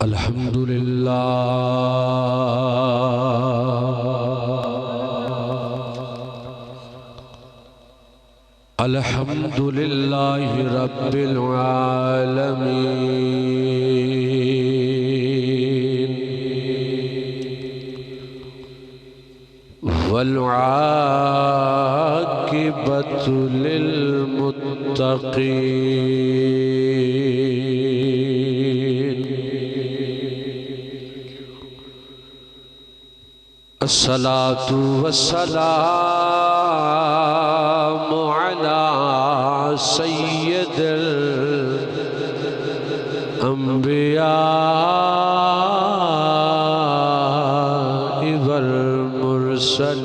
الحمد للہ الحمد للہ رب العالمین والعاقبۃ للمتقین الصلاة والسلام على سید الانبیاء والمرسلین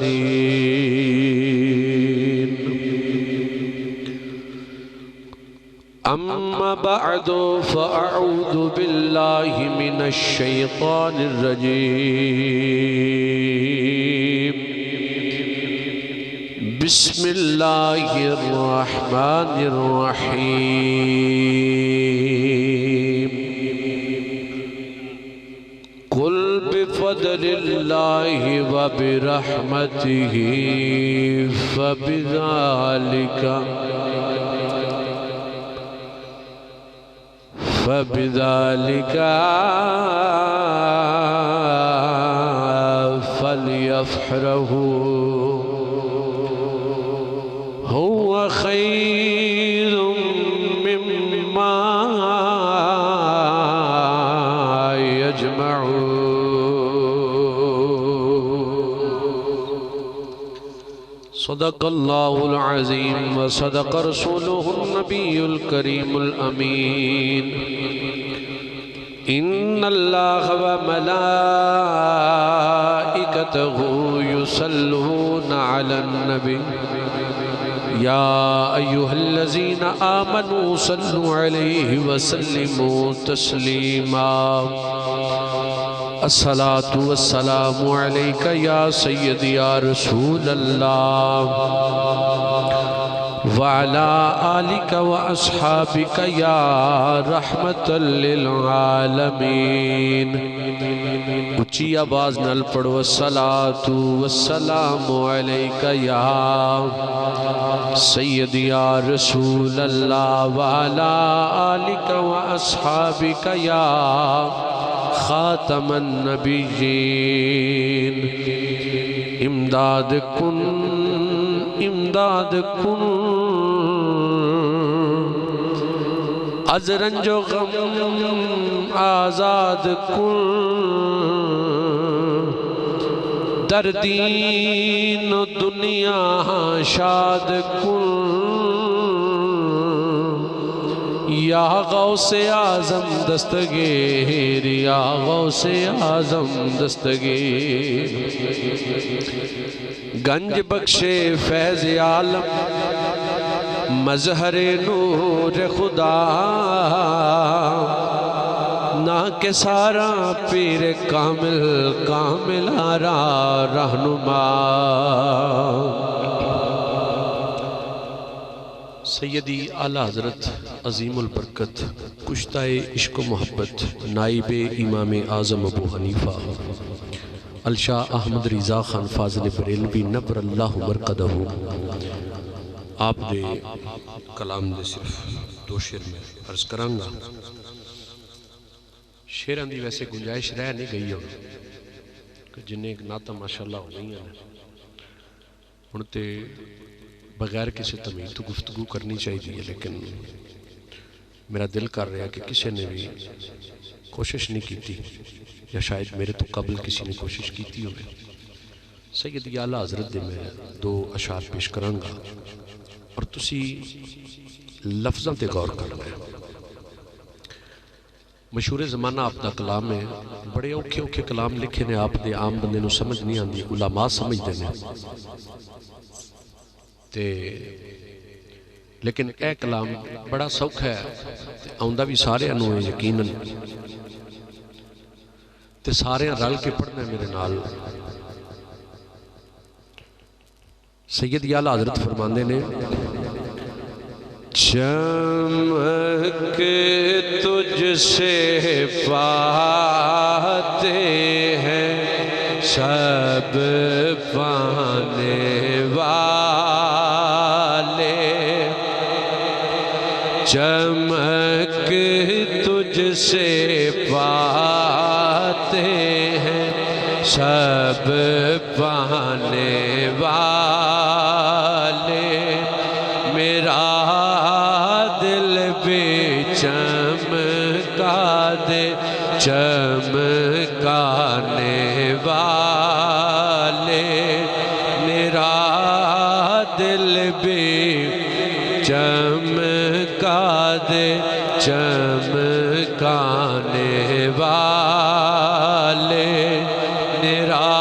اما بعد فاعوذ باللہ من الشیطان الرجیم بسم اللہ الرحمن الرحیم قل بفضل اللہ وبرحمتہ فبذلك فليفرحوا هو خير مما يجمعون صدق الله العظيم وصدق رسوله النبي الكريم الأمين إن الله وملائكته يصلون على النبي يا أيها الذين آمنوا صلوا عليه وسلموا تسليما الصلاة والسلام عليك يا سيدي يا رسول الله وعلى آلك وأصحابك يا رحمة للعالمين اچھی آواز نال پڑھو الصلاة والسلام عليك يا سيدي يا رسول الله وعلى آلك وأصحابك يا خاتم النبيين امداد کن از رنج و غم آزاد کن در دین و دنیا شاد کن یا غوث اعظم دستگیر یا غوث اعظم دستگیر گنج بخش فیض عالم مظہر نور خدا نا کے سارا پیر کامل آرا رہنما سیدی اعلیٰ حضرت عظیم البرکت کشتہ عشق و محبت نائب امام اعظم ابو حنیفہ الشاہ احمد رضا خان فاضل بریلوی نبر اللہ مرقدہ آپ دے کلام دے صرف دو شعر میں عرض کرانگا شعران دی ویسے گنجائش رہ نہیں گئی ہوں کہ جنہیں ایک ناتا ماشاءاللہ ہو گئی ہیں انتے بغیر کسی تمہیں تو گفتگو کرنی چاہیے لیکن میرا دل کر رہا کہ کسی نے بھی کوشش نہیں کی تھی یا شاید میرے تو قبل کسی نے کوشش کی تھی ہوئے سیدی اعلیٰ حضرت دے میں دو اشعار پیش کرانگا اور تسی لفظاں تے غور کرنا ہے مشہور زمانہ آپ دا کلام ہے بڑے اوکھے کلام لکھے نے آپ دے عام بندے نو سمجھ نہیں آندی علماء سمجھ دینے لیکن اے کلام بڑا سوکھ ہے آندہ بھی سارے انویں یقیناً تے سارے رل کے پڑھنے میرے نال سید اعلیٰ حضرت فرماندے نے چمک تجھ سے پاتے ہیں سب پانے والے، چمک تجھ سے پاتے ہیں سب پانے والے، میرا دل بھی چمکا دے چمکانے والے، میرا دل بھی چمکا دے چمکانے والے، میرا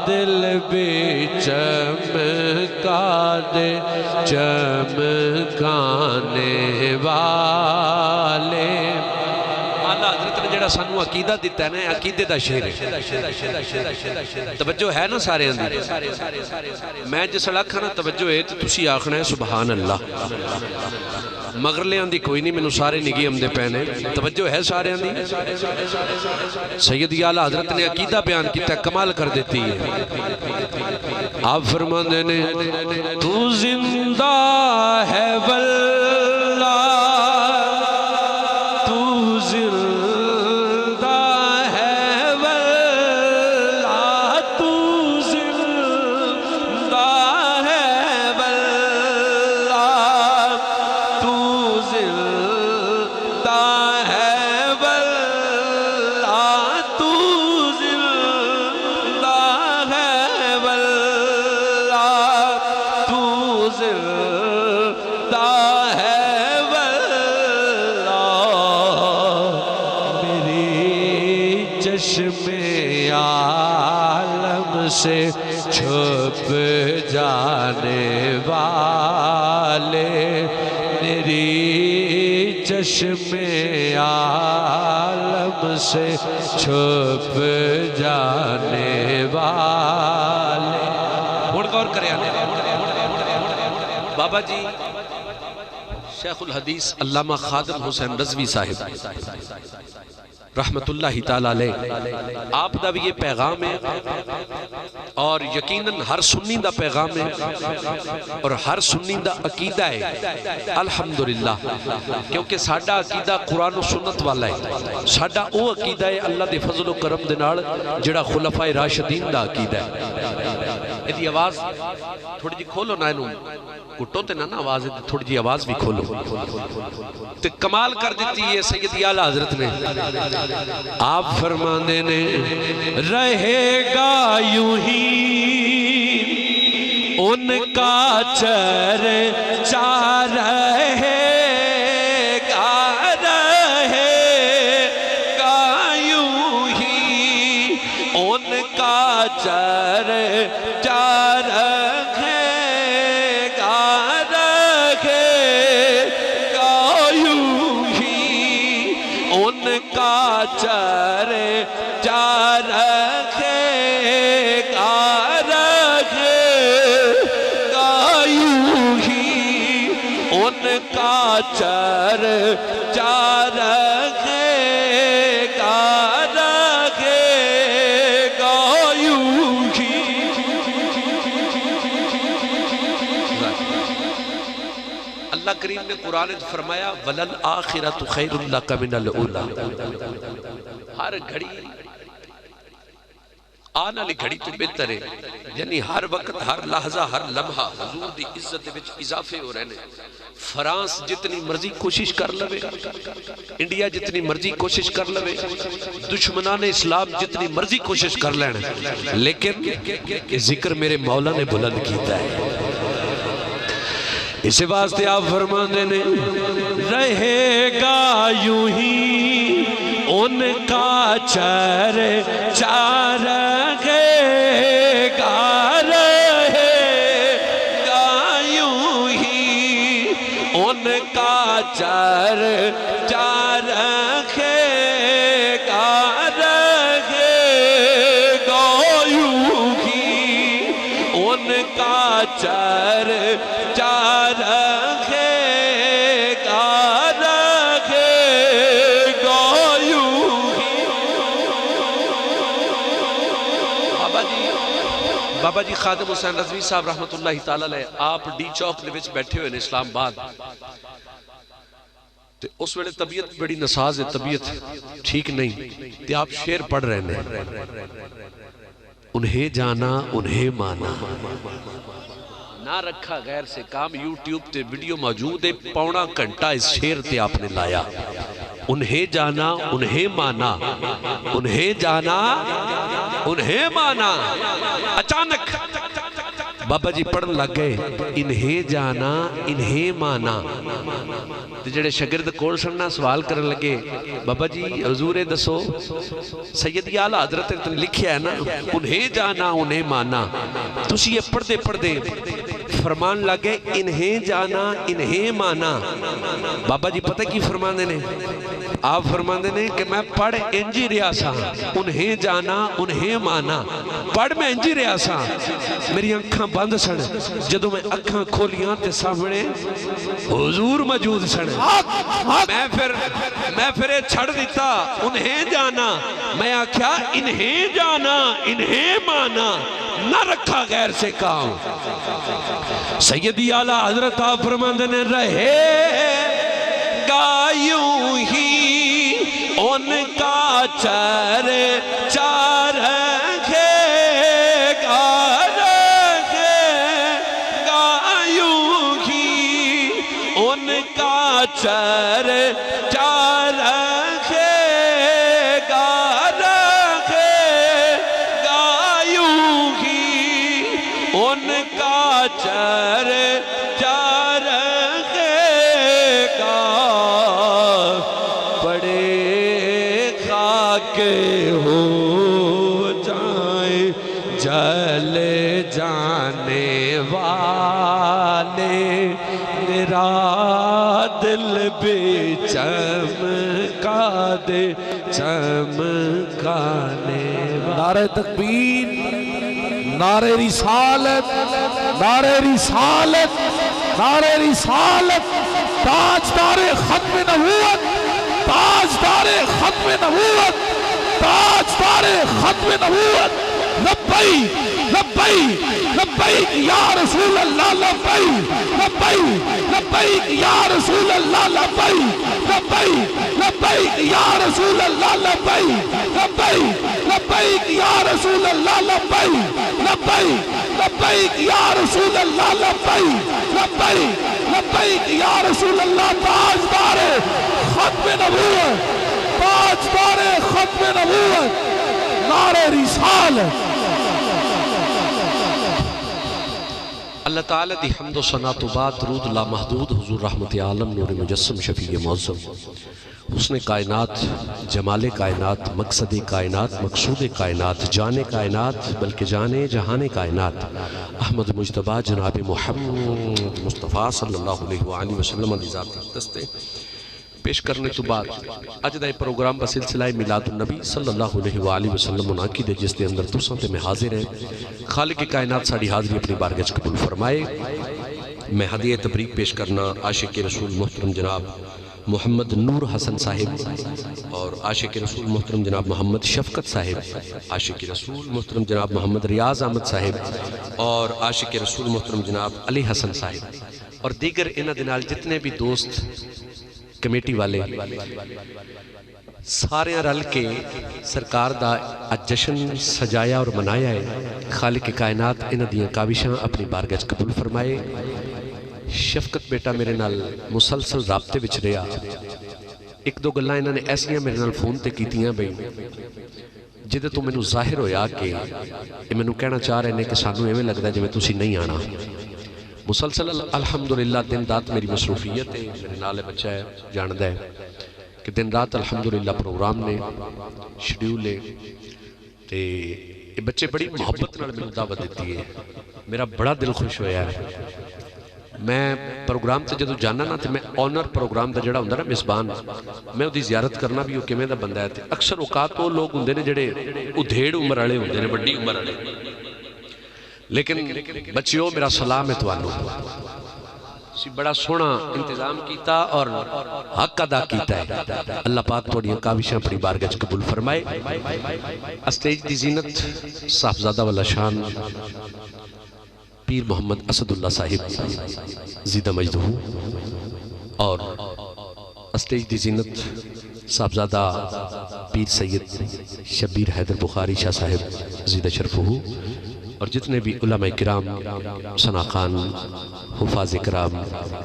دل بھی چمکا دے چمکانے والے۔ اعلیٰ حضرت نے جڑا سانو عقیدہ دیتا ہے نا، عقیدے دا شعر ہے، توجہ ہے نا سارے اندر؟ میں جس آکھاں نا توجہ ہے تو تسی آکھنا ہے سبحان اللہ، مغرلے آندھی کوئی نہیں، مینوں سارے نگی آمدے پینے، توجہ ہے سارے آندھی؟ سیدی اعلیٰ حضرت نے عقیدہ بیان کیتا ہے، کمال کر دیتی ہے۔ آپ فرماندے نے تو زندہ ہے واللہ، تو زندہ ہے واللہ، تو زندہ ہے واللہ، تو زندہ ہے واللہ، تو زندہ ہے واللہ، تو زندہ ہے واللہ، میری چشم عالم سے چھپ جانے والے، میری چشم عالم سے چھپ جانے والے۔ اور غور کریں بابا جی شیخ الحدیث علامہ خادم حسین رضوی صاحب رحمت اللہ تعالیٰ علیہ، آپ دا بھی یہ پیغام ہے اور یقیناً ہر سنی دا پیغام ہے اور ہر سنی دا عقیدہ ہے الحمدللہ، کیونکہ ساڈا عقیدہ قرآن و سنت والا ہے، ساڈا او عقیدہ ہے اللہ دے فضل و کرم دے نال جڑا خلفائے راشدین دا عقیدہ ہے۔ ایدی آواز تھوڑی جی کھولو نا، انہوں کٹو تے نا آواز ہے، تھوڑی جی آواز بھی کھولو، تے کمال کر دیتی ہے سیدی اعلیٰ حضرت نے۔ آپ فرماندے نے رہے گا یوں ہی ان کا چرچا، رہے گا یوں ہی ان کا چرچا، رہے گا یوں ہی ان کا چرچا، رکھے گا یوں ہی ان کا چرچا، رکھے گا یوں ہی۔ اللہ کریم نے قرآن میں فرمایا وَلَلْآخِرَةُ خَيْرٌ لَكَ مِنَ الْأُولَىٰ، ہر گھڑی آنا لی گھڑی تو بہتر ہے، یعنی ہر وقت ہر لحظہ ہر لمحہ حضور دی عزت وچ اضافے ہو رہنے۔ فرانس جتنی مرضی کوشش کر لوے، انڈیا جتنی مرضی کوشش کر لوے، دشمنان اسلام جتنی مرضی کوشش کر لینے، لیکن ذکر میرے مولا نے بلند کیتا ہے۔ اسے واسطے آپ فرماندے نے رہے گا یوں ہی ان کا چرچا، رہے گا یوں ہی ان کا چرچا، رکھے گا یوں ہی ان کا چرچا، رکھے بابا جی خادم حسین رضوی صاحب رحمت اللہ تعالیٰ علیہ آپ ڈی چوک دے وچ بیٹھے ہوئے نے اسلام آباد تے اس ویلے طبیعت بڑی نساز ہے طبیعت ٹھیک نہیں تے آپ شعر پڑھ رہے ہیں انہیں جانا انہیں مانا نہ رکھا غیر سے کام یوٹیوب تے ویڈیو موجود ہے پونا گھنٹہ اس شعر تے آپ نے لایا انہیں جانا انہیں مانا انہیں جانا انہیں مانا اچانک بابا جی پڑھن لگ گئے انہیں جانا انہیں مانا جڑے شگرد کول سننا سوال کرن لگے بابا جی حضور دسو سیدی اعلیٰ حضرت نے لکھیا ہے نا انہیں جانا انہیں مانا تسی یہ پڑھ دے فرمان لگے انہیں جانا انہیں مانا بابا جی پتہ کی فرمان دینے آپ فرمان دینے کہ میں پڑھ انجی ریاسا انہیں جانا انہیں مانا پڑھ میں انجی ریاسا میری انکھاں بند سن جدو میں اکھاں کھولیاں تے سامنے حضور موجود سن میں پھر چھڑ دیتا انہیں جانا میں آکھیا انہیں جانا انہیں مانا نہ رکھا غیر سے کام سیدی اعلیٰ حضرت آپ فرماندے نے رہے گا یوں ہی ان کا چرچا رکھے گا یوں ہی ان کا چرچا رکھے گا یوں ہی ان کا چرچا رکھے گا بڑے خاک ہو جائیں جل جانے والے میرا دل بھی چمکا دے چمکانے والے نعرہ تکبیر نعرہ رسالت نعرہ رسالت نعرہ رسالت تاجدار ختم نبوت تاجدار ختم نبوت تاجدار ختم نبوت لبیک لبیک لبیک یا رسول اللہ لبیک لبیک لبیک یا رسول اللہ لبیک لبیک لبیک یا رسول اللہ لبیک لبیک لبیک یا رسول اللہ لبیک لبیک لبیک یا رسول اللہ لبیک لبیک لبیک یا رسول اللہ تاجدار ختم نبوت تاجدار ختم نبوت نعرہ رسالت اللہ تعالیٰ دی حمد و ثناء تو بعد درود لا محدود حضور رحمت عالم نور مجسم شفیع معظم حسن کائنات جمال کائنات مقصد کائنات مقصود کائنات جان کائنات بلکہ جانے جہان کائنات احمد مجتبہ جناب محمد مصطفیٰ صلی اللہ علیہ وآلہ وسلم علی ذات دستے پیش کرنے تو بعد اج دا پروگرام بسلسلہ میلاد النبی صلی اللہ علیہ وآلہ وسلم منعقد ہے جس دے اندر تساں تے میں حاضر ہے خالق کائنات ساڑی حاضری اپنی بارگاہ قبول فرمائے میں ہدیہ تبریک پیش کرنا عاشق رسول محترم جناب محمد نور حسن صاحب اور عاشق رسول محترم جناب محمد شفقت صاحب عاشق رسول محترم جناب محمد ریاض احمد صاحب اور عاشق رسول محترم جناب علی حسن صاحب اور دیگر انہ دنال جتنے بھی دوست کمیٹی والے سارے رل کے سرکار دا جشن سجایا اور منایا ہے خالق کائنات انہ دیاں کاوشاں اپنی بارگاہ قبول فرمائے شفقت بیٹا میرے نال مسلسل رابطے وچ رہا ایک دو گلاں انہوں نے ایسیاں میرے نال فون تے کیتیاں بھئی جدے تو مینوں ظاہر ہویا کہ یہ مینوں کہنا چاہ رہے ہیں کہ سانوں ایویں لگدا ہے جویں تسی نہیں آنا مسلسل الحمدللہ دن رات میری مصروفیت ہے میرے نالے بچہ ہے جاندہ ہے کہ دن رات الحمدللہ پروگرام نے شیڈیول ہے تے یہ بچے بڑی محبت نال مینوں دعوت دیتی ہے میرا بڑا دل خوش ہویا ہے میں پروگرام تے جدو جانا نا تے میں آنر پروگرام دا جڑا ہوندہ نا مسبان میں وہ دی زیارت کرنا بھی ہو کہ میں دا بندہ ہے اکثر اوقات وہ لوگ ہوندے نے جڑے ادھیڑ عمر والے ہوندے نے بڑی عمر والے لیکن بچیوں میرا سلام ہے توانوں تسی بڑا سونا انتظام کیتا اور حق ادا کیتا ہے. اللہ پاک توڑیاں کاوشاں اپنی بارگاہ وچ قبول فرمائے. اسٹیج دی زینت صاحبزادہ والا شان پیر محمد اسد اللہ صاحب زیدہ مجدہ، اور اسٹیج دی زینت صاحبزادہ پیر سید شبیر حیدر بخاری شاہ صاحب زیدہ شرفہ، اور جتنے بھی علماء کرام، ثنا خان، حفاظ کرام،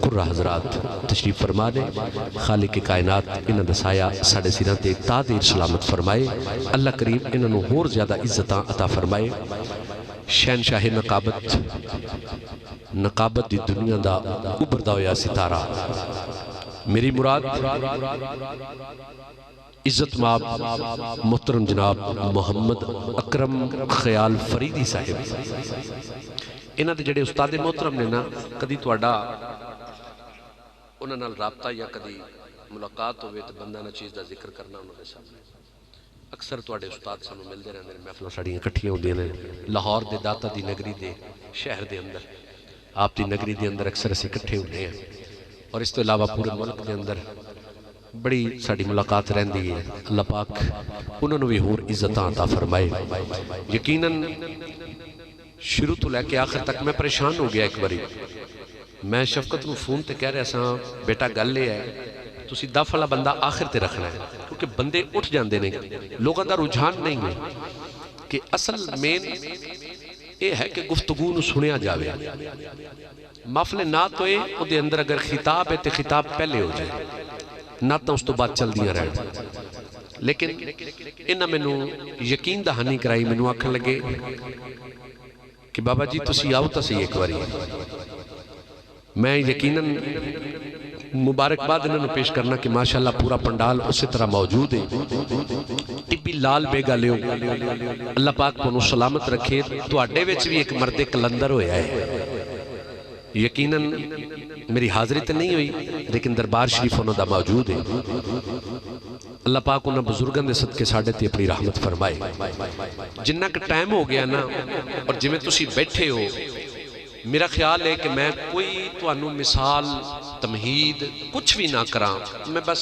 قرہ حضرات تشریف فرمانے. خالق کائنات انہاں دا سایہ ساڑھے سیران تے تا دیر سلامت فرمائے. اللہ کریم انہاں نو اور زیادہ عزتاں عطا فرمائے. شہنشاہ نقابت دی دنیا دا ابھردا ہویا ستارہ، میری مراد عزت ماب محترم جناب محمد اکرم خیال فریدی صاحب. انہاں دے جڑے استاد محترم نے نا، کدی تواڈا انہاں نال رابطہ یا کدی ملاقات ہوئے تو بندہ نہ چیز دا ذکر کرنا انہاں دے سامنے. اکثر تواڈے استاد سانوں ملدے رہندے نے، محفلاں ساڈیاں اکٹھیاں ہوندیاں نے لاہور دے داتا دی نگری دے شہر دے اندر، آپ دی نگری دے اندر اکثر اسی اکٹھے ہوندے ہیں. اور اس تو علاوہ پورے ملک دے اندر بڑی ساڑی ملاقات رہندی ہے. اللہ پاک انہوں نے بھی اور عزتاں عطا فرمائے. یقیناً شروع تو لے کے آخر تک میں پریشان ہو گیا. ایک باری میں شفقت نو فون تے کہہ رہا ساں بیٹا گل لے ہے تسی دف والا بندہ آخر تے رکھنا ہے، کیونکہ بندے اٹھ جاندے نے، لوگاں دا رجحان نہیں ہے کہ اصل مین اے ہے کہ گفتگو نو سنیا جاوے. محفل نعت ہوئے او دے اندر اگر خطاب ہے تے خطاب پہلے ہو جائے، نعت اس تو بعد چل دیا رہے. لیکن انہاں میں نو یقین دہانی کرائی، میں نو آکھن لگے کہ بابا جی تسی آؤ تسی ایک باری. میں یقیناً مبارکباد انہوں نے پیش کرنا کہ ماشاءاللہ پورا پنڈال اسی طرح موجود ہے. ٹبی لال بیگا لیو، اللہ پاک کو سلامت رکھے. تو اڈے ویچ بھی ایک مرد کلندر ہویا ہے. یقیناً میری حاضری تے نہیں ہوئی لیکن دربار شریف انہوں دا موجود ہے. اللہ پاک انہوں بزرگان دے صدقے ساڑھے تے اپنی رحمت فرمائے. جنہ کا ٹائم ہو گیا نا، اور جمیں تسی بیٹھے ہو، میرا خیال ہے کہ میں کوئی تو انہوں مثال تمہید کچھ بھی نہ کراں. میں بس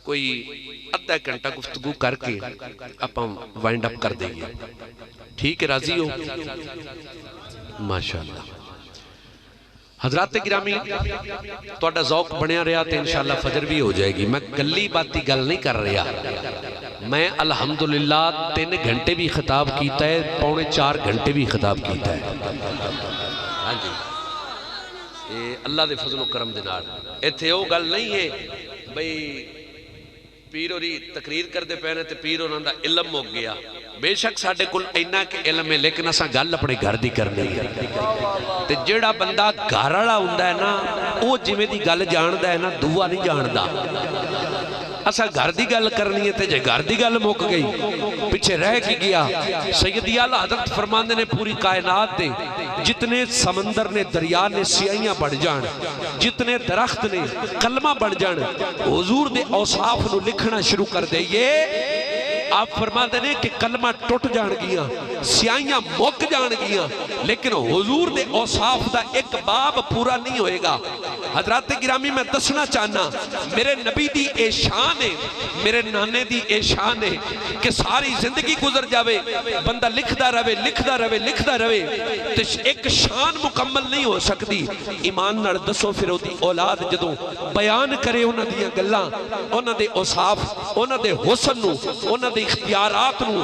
کوئی ادھا گھنٹہ گفتگو کر کے اپاں وائنڈ اپ کر دیں گے. ٹھیک ہے، راضی ہو؟ ماشاءاللہ. حضرات گرامی، توڑا ذوق بنیا رہا تو انشاءاللہ فجر بھی ہو جائے گی. میں گلی باتی گل نہیں کر رہا. میں الحمدللہ 3 گھنٹے بھی خطاب کیتا ہے، 3.25 گھنٹے بھی خطاب کیتا ہے. ہاں جی، اللہ دے فضل و کرم دے نال. ایتھے او گل نہیں ہے بھئی پیر ہوری تقریر کر دے پہنے تے پیر ہونا دا علم ہو گیا. بے شک ساڑھے کل اینا کہ علم ہے، لیکن اساں گل اپنے گھر دی کرنی ہے. تے جیڑا بندہ گھر والا ہوندا ہے نا، او جویں دی گل جاندا ہے نا، دعا نہیں جاندا. اسا گھر دی گل کرنی ہے تے جے گھر دی گل مک گئی پیچھے رہ کی گیا. سیدی اعلیٰ حضرت فرماندے نے پوری کائنات دے جتنے سمندر نے، دریا نے سیائیاں بڑھ جان، جتنے درخت نے کلمہ بڑھ جان، حضور دے اوصاف نو لکھنا شروع کر دے. یہ آپ فرماتے ہیں کہ کلمہ ٹوٹ جان گیا، سیائیاں موک جان گیا، لیکن حضور دے اوصاف دا ایک باب پورا نہیں ہوئے گا. حضرات گرامی، میں دسنا چاہنا میرے نبی دی اے شان ہے، میرے نانے دی اے شان ہے کہ ساری زندگی گزر جاوے، بندہ لکھدا رہے لکھدا رہے لکھدا رہے تو ایک شان مکمل نہیں ہو سکتی. ایمان نال دسو پھر دی اولاد جدوں بیان کرے انہاں دیاں گلاں، انہاں دے اوصاف، انہاں دے حسن نو، انہاں دے اختیارات نو،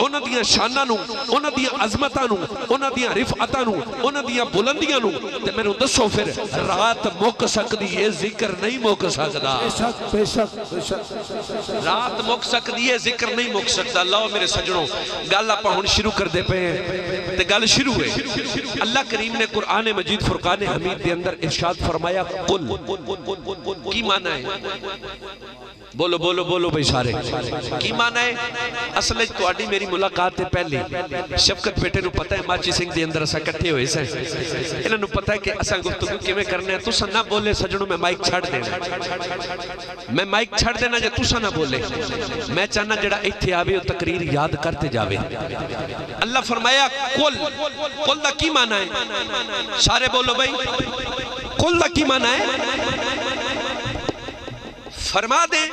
انہاں دیاں شاناں نو، انہاں دیاں عظمتاں نو، انہاں دیاں رفعتاں نو، انہاں دیاں بلندیاں نو، تے میں دسو پھر رات مک سکدی ہے، ذکر نہیں مک سکدا. بے شک بے شک رات مک سکدی ہے، ذکر نہیں مک سکدا. اللہ میرے سجنوں، گل آپاں ہن شروع کر دے پے تے گل شروع ہے. اللہ کریم نے قرآن مجید فرقان حمید دے اندر ارشاد فرمایا قل. کی معنی ہے؟ بولو بولو بولو بھئی سارے، کی معنی ہے؟ اصل ہے تواڈی میری ملاقات ہے پہلی. شفقت بیٹے نو پتہ ہے ماچی سنگھ دے اندر اسا اکٹھے ہوئے سے، انہاں نو پتہ ہے کہ اسا گفتگو کیویں کرنے ہیں. تساں نہ بولے سجنوں، میں مائک چھڑ دینا، میں مائک چھڑ دینا جے تساں نہ بولے. میں چاہنا جڑا ایتھے آوے او تقریر یاد کرتے جاوے. اللہ فرمایا قل. قل دا کی معنی ہے؟ سارے بولو بھئی. قل دا کی معنی ہے فرما دیں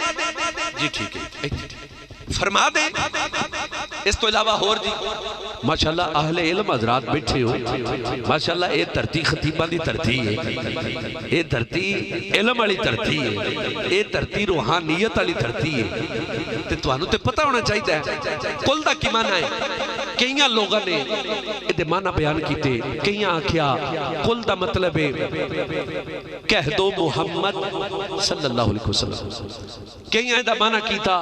جی ٹھیک ہے فرما دیں اس تو علاوہ ہور جی ماشاءاللہ اہل علم حضرات بیٹھے ہو ماشاءاللہ اے دھرتی خطیباں دی دھرتی ہے اے دھرتی علم والی دھرتی ہے اے دھرتی روحانیت والی دھرتی ہے تے تانوں تے پتہ ہونا چاہیے قل دا کی معنی ہے کئیاں لوگاں نے اے معنی بیان کیتے کئیاں آکھیا قل دا مطلب ہے کہہ دو محمد صلی اللہ علیہ وسلم کئیاں دا معنی کیتا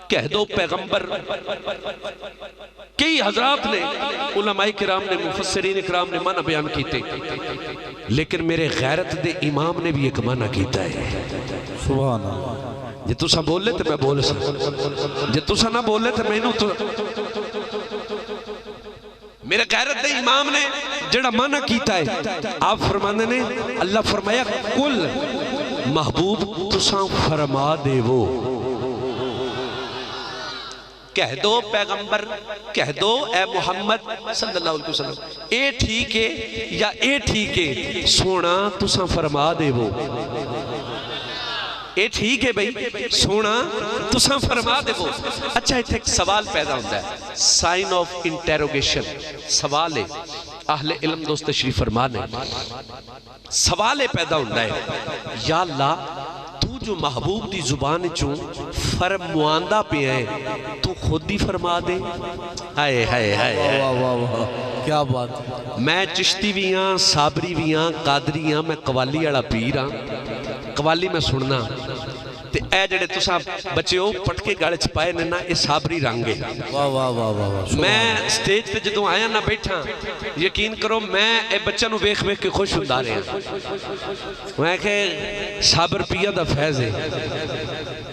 کہہ دو پیغمبر کئی حضرات نے علماء کرام نے مفسرین کرام نے معنی بیان کیتے لیکن میرے غیرت دے امام نے بھی ایک معنی کیتا ہے سبحان اللہ جی تسا بولے تو میں بول سکتا جی تسا نہ بولے تو میں تو میرے غیرت دے امام نے جڑا معنی کیتا ہے آپ فرمانے نے اللہ فرمایا کل محبوب تسا فرما دے وہ کہہ دو پیغمبر کہہ دو اے محمد صلی اللہ علیہ وسلم اے ٹھیک ہے یا اے ٹھیک ہے سونا تسا فرما دے وہ اے ٹھیک ہے بھئی سونا تسا فرما دے وہ اچھا ایک سوال پیدا ہوتا ہے سائن آف انٹیروگیشن سوال ہے اہل علم دوست تشریف فرمانے سوال پیدا ہوتا ہے یا اللہ تو جو محبوب دی زبان چوں فرمواندہ پہ ہے تو خود ہی فرما دے ہائے ہائے ہائے کیا بات میں چشتی بھی ہاں صابری بھی ہاں قادری ہاں میں قوالی والا پیر ہاں قوالی میں سننا تے اے جڑے تساں بچے ہو پٹ کے گاڑے چھپائے نہ اے صابری رنگے میں سٹیج تے جدوں آیا نہ بیٹھا یقین کرو میں اے بچہ نو ویکھ ویکھ کے خوش ہوندا رہا میں کہ صابر پیا دا فیض ہے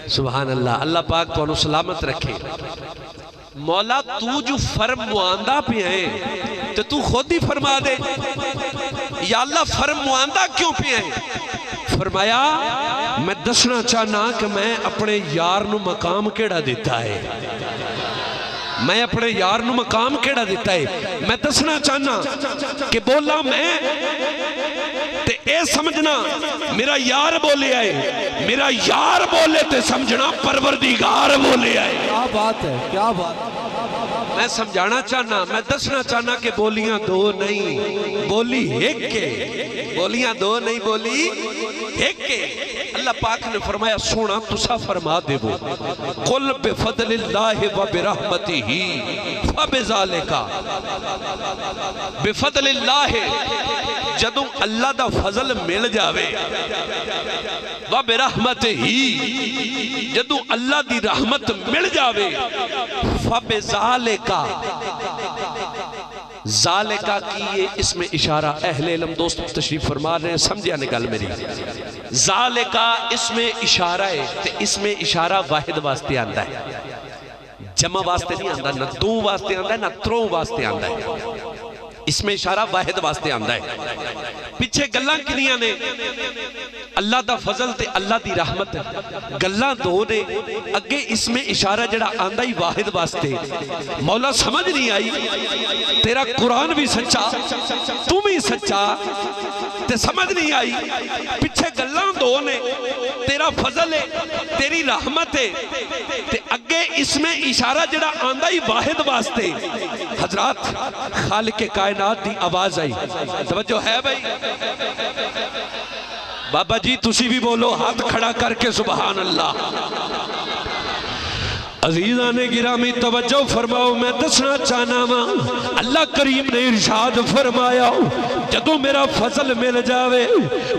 سبحان اللہ اللہ پاک تو سلامت رکھے مولا تو جو فرمواندہ پہ ہے تو خود ہی فرما دے یا اللہ فرمواندہ کیوں پہ ہے فرمایا میں دسنا چاہنا کہ میں اپنے یار نو مقام کیڑا دیتا ہے میں اپنے یار نو مقام کیڑا دیتا ہے میں دسنا چاہنا کہ بولا میں تے اے سمجھنا میرا یار بولے آئے میرا یار بولے تے سمجھنا پروردگار بولے آئے کیا بات ہے کیا بات میں سمجھانا چاہنا میں دسنا چاہنا کہ بولیاں دو نہیں بولی ایک کے بولیاں دو نہیں بولی ایک کے اللہ پاک نے فرمایا سونا تسا فرما دے وہ قل بفضل اللہ و برحمتہ فبذالک بفضل اللہ جدوں اللہ دا فضل مل جاوے و برحمتہ جدوں اللہ دی رحمت مل جاوے فبذالک ذالکہ کیے اس میں اشارہ اہل علم دوست تشریف فرما رہے ہیں سمجھیا نکل میری ذالکہ اس میں اشارہ ہے تے اس میں اشارہ واحد واسطے آندہ ہے جمع واسطے نہیں آندہ نہ دو واسطے آندہ ہے نہ تروں واسطے آندہ ہے اس میں اشارہ واحد واسطے آندہ ہے پیچھے گلاں کنیاں نے اللہ دا فضل تے اللہ دی رحمت گلاں دو نے اگے اس میں اشارہ جڑا آندہ ہی واحد واسطے مولا سمجھ نہیں آئی تیرا قرآن بھی سچا تم ہی سچا تے سمجھ نہیں آئی پیچھے گلاں دو نے تیرا فضل ہے تیری رحمت ہے تے اگے اس میں اشارہ جڑا آندہ ہی واحد واسطے حضرات خالق کائنات دی آواز آئی توجہ ہے بھائی بابا جی تسی بھی بولو ہاتھ کھڑا کر کے سبحان اللہ عزیزان گرامی توجہ فرماؤ میں دسنا چاہنا ہوں اللہ کریم نے ارشاد فرمایا جدو میرا فضل مل جاوے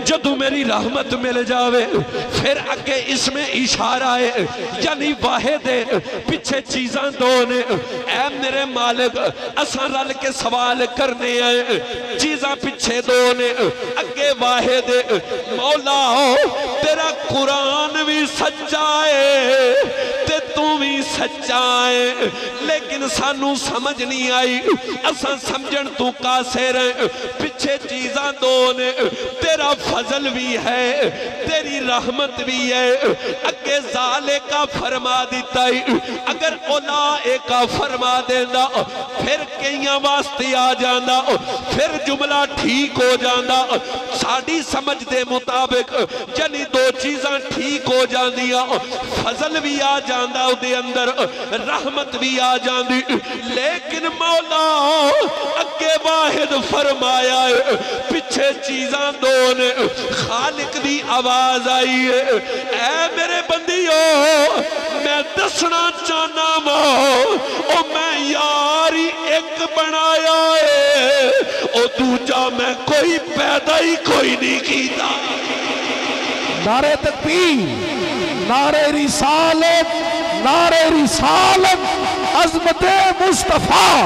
جدو میری رحمت مل جاوے پھر اگے اس میں اشارہ ہے یعنی واحد ہے پیچھے چیزاں دو نے اے میرے مالک اساں رل کے سوال کرنے آئے چیزاں پیچھے دو نے اگے واحد ہے مولا تیرا قرآن بھی سچا ہے تے تم بھی سچا ہے لیکن سانو سمجھ نہیں آئی اساں سمجھن تو قاصر ہیں پیچھے چیزاں دو نے تیرا فضل بھی ہے تیری رحمت بھی ہے اگے اے ذالکا فرما دیتا ہے اگر اولائکا فرما دینا پھر کئیاں واسطے آ جانا پھر جملہ ٹھیک ہو جانا ساڑی سمجھ دے مطابق جنی دو چیزاں ٹھیک ہو جاندیا فضل بھی آ جاندہ دے اندر رحمت بھی آ جاندی لیکن مولا اگے واحد فرمایا ہے پچھے چیزاں دونے خالق دی آواز آئی ہے اے میرے بندیوں میں دسنا چاہنا او میں یاری ایک بنایا ہے او دوجا میں کوئی پیدا ہی کوئی نہیں کیتا نعرہ تکبیر نعرہ رسالت نعرہ رسالت عظمت مصطفیٰ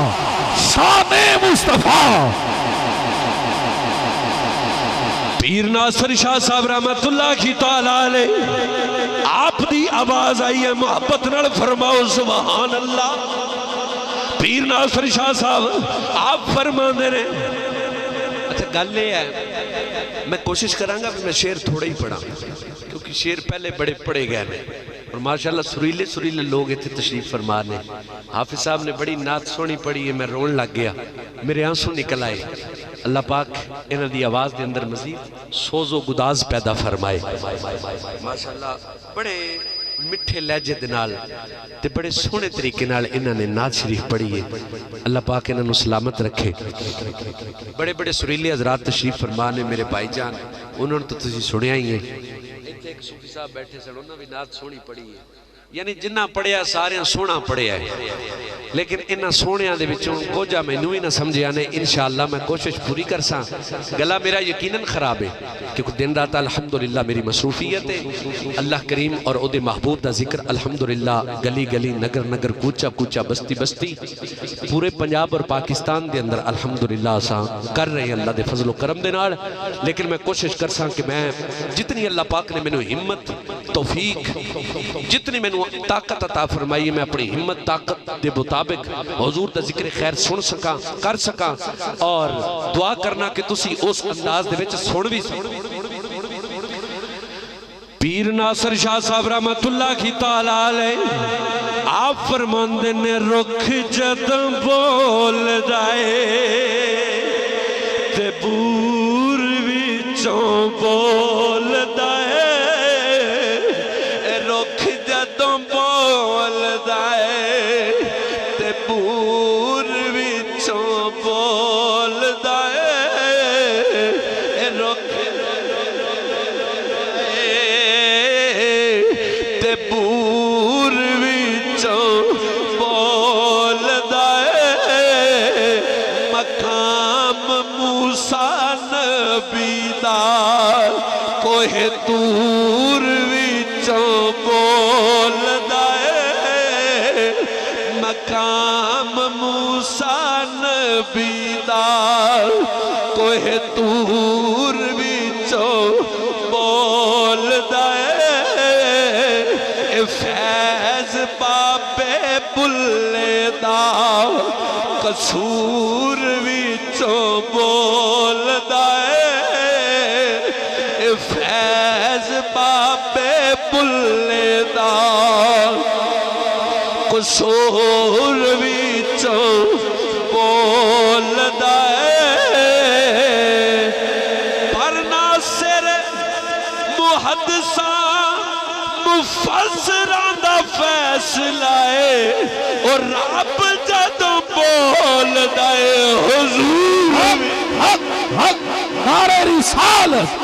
شان مصطفیٰ پیر ناصر شاہ صاحب رحمت اللہ کی تعالیٰ علیہ آپ دی آواز آئی ہے محبت نڑ فرماؤ سبحان اللہ پیر ناصر شاہ صاحب آپ فرما دے رہے اچھا گل یہ ہے میں کوشش کروں گا میں شعر تھوڑا ہی پڑھا کیونکہ شعر پہلے بڑے پڑھے گئے ہیں اور ماشاءاللہ سریلے لوگ اتنے تشریف فرما نے حافظ صاحب نے بڑی نعت سونی پڑھی ہے میں رون لگ گیا میرے آنسو نکل آئے اللہ پاک انہاں دی آواز دے اندر مزید سوز و گداز پیدا فرمائے ماشاءاللہ بڑے مٹھے لہجے دنال تے بڑے سونے طریقے نال انہاں نے نعت شریف پڑھی ہے اللہ پاک انہاں نو سلامت رکھے بڑے بڑے سریلے حضرات تشریف فرمانے میرے بھائی جان انہوں نے تو تسی سنیا ہی ہیں ایک صوفی صاحب بیٹھے سن انہوں نے بھی نعت سونی پڑھی ہے یعنی جنہ پڑھیا سارے سونا پڑھیا ہے لیکن انہاں سونیاں دے وچوں کوجا میں نوی نہ سمجھے آنے انشاءاللہ میں کوشش پوری کر ساں گلا میرا یقیناً خراب ہے کیونکہ دن رات الحمدللہ میری مصروفیت ہے اللہ کریم اور او دے محبوب دا ذکر الحمدللہ گلی گلی نگر نگر کوچا کوچا بستی بستی پورے پنجاب اور پاکستان دے اندر الحمدللہ ساں کر رہے ہیں اللہ دے فضل و کرم دے نال لیکن میں کوشش کر ساں کہ میں جتنی اللہ پاک نے میں نے ہمت توفیق جتنی میں نے طاقت عطا فرمائی میں اپنی ہمت طاقت دے مطابق حضور دا ذکر خیر سن سکاں کر سکاں اور دعا کرنا کہ تسی اس انداز دے وچ سن بھی پیر ناصر شاہ صاحب رحمت اللہ کی تعالیٰ علیہ آپ فرماندے نے رکھ جدوں بول جائے تے بور وچوں بول جائے رکھ جدوں بول جائے تے بور وچوں بول جائے رکھ تے بور وچوں بول جائے مقام موسیٰ نبی دا کوہ طور وچوں بول جائے مقام موسیٰ نبی دا کوہ طور وچوں بول جائے فیض بابے بلے دا قصور وچوں بول جائے فیض بابے بلے دا قصور وچوں بول جائے پر ناصر محدثاں مفسراں دا فیصلہ ہے اور رب جدوں بول دے حضور حق نعرہ رسالت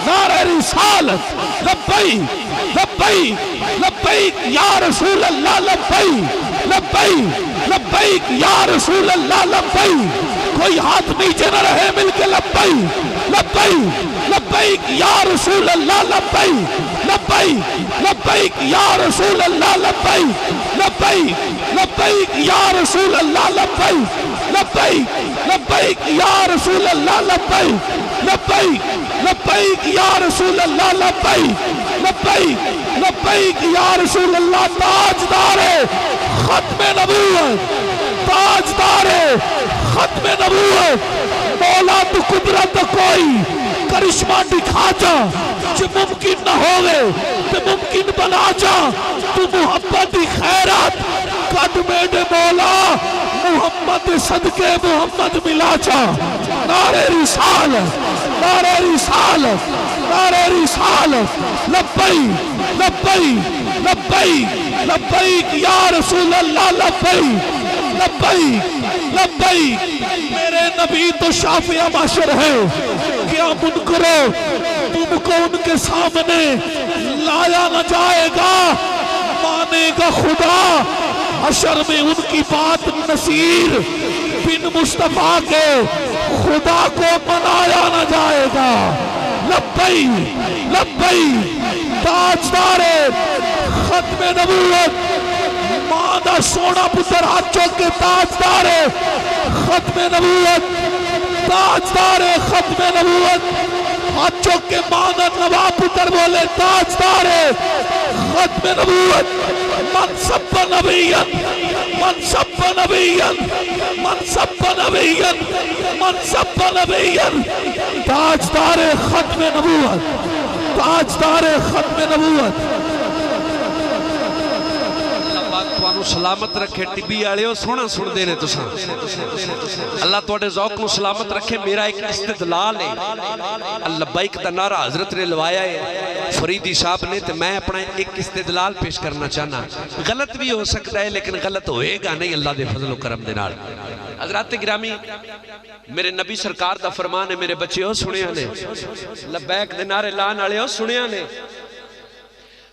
نعرہ رسالت لبیک لبیک لبیک یا رسول اللہ لبیک لبیک لبیک یا رسول اللہ لبیک کوئی ہاتھ نیچے نہ رہے مل کے لبیک لبیک لبیک یا رسول اللہ لبیک لبیک لبیک یا رسول اللہ لبیک لبیک لبیک یا رسول اللہ لبیک لبیک لبیک یا رسول اللہ لبیک لبیک لبیک یا رسول اللہ لبیک لبیک لبیک یا رسول اللہ تاجدار ختم نبوت تاجدار ختم نبوت مولا تو قدرت کوئی کرشمہ دکھا جا جو ممکن نہ ہوئے تے ممکن بنا جا تو محبت دی خیرات قد میرے مولا محمد صدقے محمد ملا جا نعرہ رسالت نعرہ رسالت نعرہ رسالت لبیک لبیک لبیک لبیک یا رسول اللہ لبیک لبیک لبیک میرے نبی تو شافع محشر ہے کیا منکرو تم کو ان کے سامنے لایا نہ جائے گا مانے گا خدا حشر میں ان کی بات نصیر بن مصطفیٰ کے خدا کو منایا نہ جائے گا لبیک لبیک تاجدار ختم نبوت ماں دا سونا پتر ہاتھوں کے تاجدار ختم نبوت تاجدار ختم نبوت ہاتھوں کے ماں دا نواب پتر بولے تاجدار ختم نبوت منصب نبیت منصب نبیت منصب نبیت منصب نبیت تاجدار ختم نبوت تاجدار ختم نبوت تانوں سلامت رکھے ٹبی آلے ہو سونا سن دینے تو سن اللہ توڑے ذوق نو سلامت رکھے میرا ایک استدلال ہے اللہ بائک دا نعرہ حضرت نے لوایا ہے فریدی صاحب نے تو میں اپنا ایک استدلال پیش کرنا چاہنا غلط بھی ہو سکتا ہے لیکن غلط ہوئے گا نہیں اللہ دے فضل و کرم دے نال حضرات گرامی میرے نبی سرکار دا فرمان ہے میرے بچے ہو سنیا نے لبیک دے نعرے لان آلے ہو سنیا نے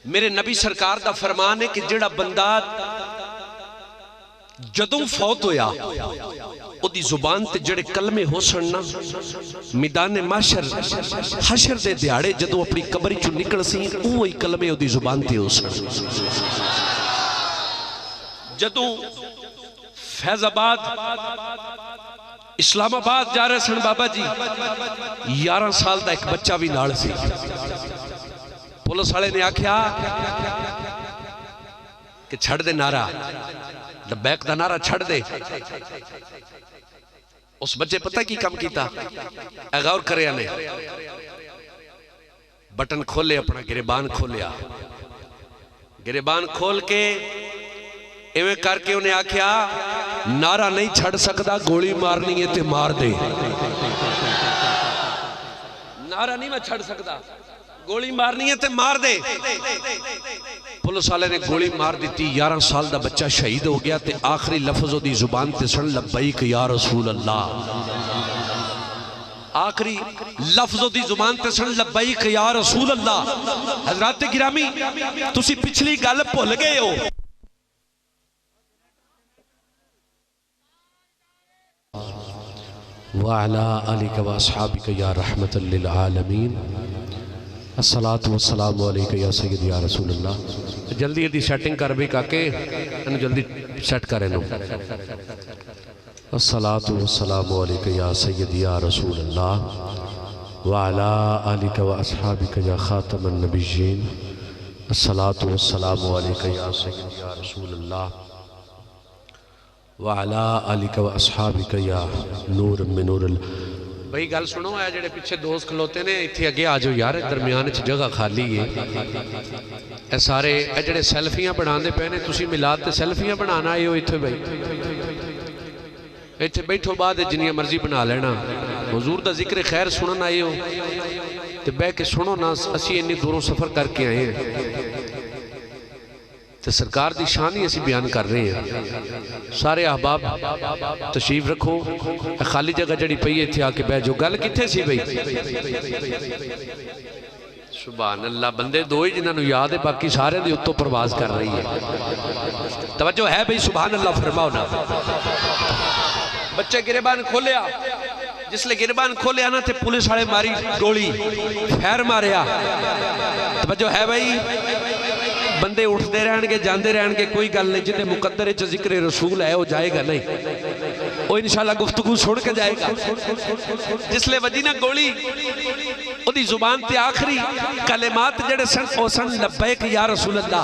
میرے نبی سرکار دا فرمان ہے کہ جڑا بندہ جدوں فوت ہویا او دی زبان تے جڑے کلمے ہو سننا میدان محشر حشر دے دیاڑے جدوں اپنی قبری چو نکل سی اوہی کلمے او دی زبان تے ہو سننا جدوں فیض آباد اسلام آباد جا رہے سن بابا جی 11 سال دا ایک بچہ بھی نال سی پولیس والے نے آکھیا کہ چھڑ دے نعرہ لبیک دا نعرہ چھڑ دے اس بچے پتہ کی کم کیتا اے غور کرے نے بٹن کھولے اپنا گریبان کھولیا گریبان کھول کے ایویں کر کے انہیں آکھیا نعرہ نہیں چھڑ سکتا گولی مارنی ہے تے مار دے نعرہ نہیں میں چھڑ سکتا گولی مارنی ہے تے مار دے پولیس والے نے گولی مار دیتی 11 سال دا بچہ شہید ہو گیا تے آخری لفظ دی زبان تے سن لبیک یا رسول اللہ آخری لفظ دی زبان تے سن لبیک یا رسول اللہ حضرات گرامی تسی پچھلی گل بھول گئے ہو وَعَلَىٰ آلِكَ وَأَصْحَابِكَ يَا رَحْمَةً لِلْعَالَمِينَ الصلاة والسلام علیکہ یا سید یا رسول اللہ جلدی جلدی سیٹنگ کر بھی کاکے انہوں جلدی سیٹ کریں نو الصلاة والسلام علیکہ یا سید یا رسول اللہ وعلا آلک و اصحابک یا خاتم النبیین الصلاة والسلام علیکہ یا سید یا رسول اللہ وعلا آلک و اصحابک یا نور من نور اللہ بھئی گل سنو ہے جڑے پیچھے دوست کھلوتے نے اتھی اگے آجو یار درمیان چھ جگہ خالی ہے اے سارے اے جڑے سیلفیاں بنان دے پہنے تسی ملاد تے سیلفیاں بنانا آئے ہو اتھے بھئی اتھے بیٹھو بعد جنیا مرضی بنا لینا حضور دا ذکر خیر سنن آئے ہو تے بے کے سنو نا اسی انی دوروں سفر کر کے آئے ہیں تے سرکار دی شانی اسی بیان کر رہے ہیں سارے احباب تشریف رکھو خالی جگہ جڑی پئی تھی آکے بے جو گل کتھے سی بھئی سبحان اللہ بندے دو ہی جنہوں یاد ہے باقی سارے دی اتو پرواز کر رہی ہے توجہ ہے بھئی سبحان اللہ فرماؤ نا بچے گریبان کھولیا جس لئے گریبان کھولیا نا تے پولیس والے ماری گولی خیر ماریا توجہ ہے بھئی بندے اٹھ دے رہن گے جاندے رہن گے کوئی گل نہیں جنہیں مقدر چا ذکر رسول ہے وہ جائے گا نہیں وہ انشاءاللہ گفتگو چھوڑ کے جائے گا جس لئے وجینہ گولی او دی زبان تے آخری کلمات جڑے سن او سن لبیک یا رسول اللہ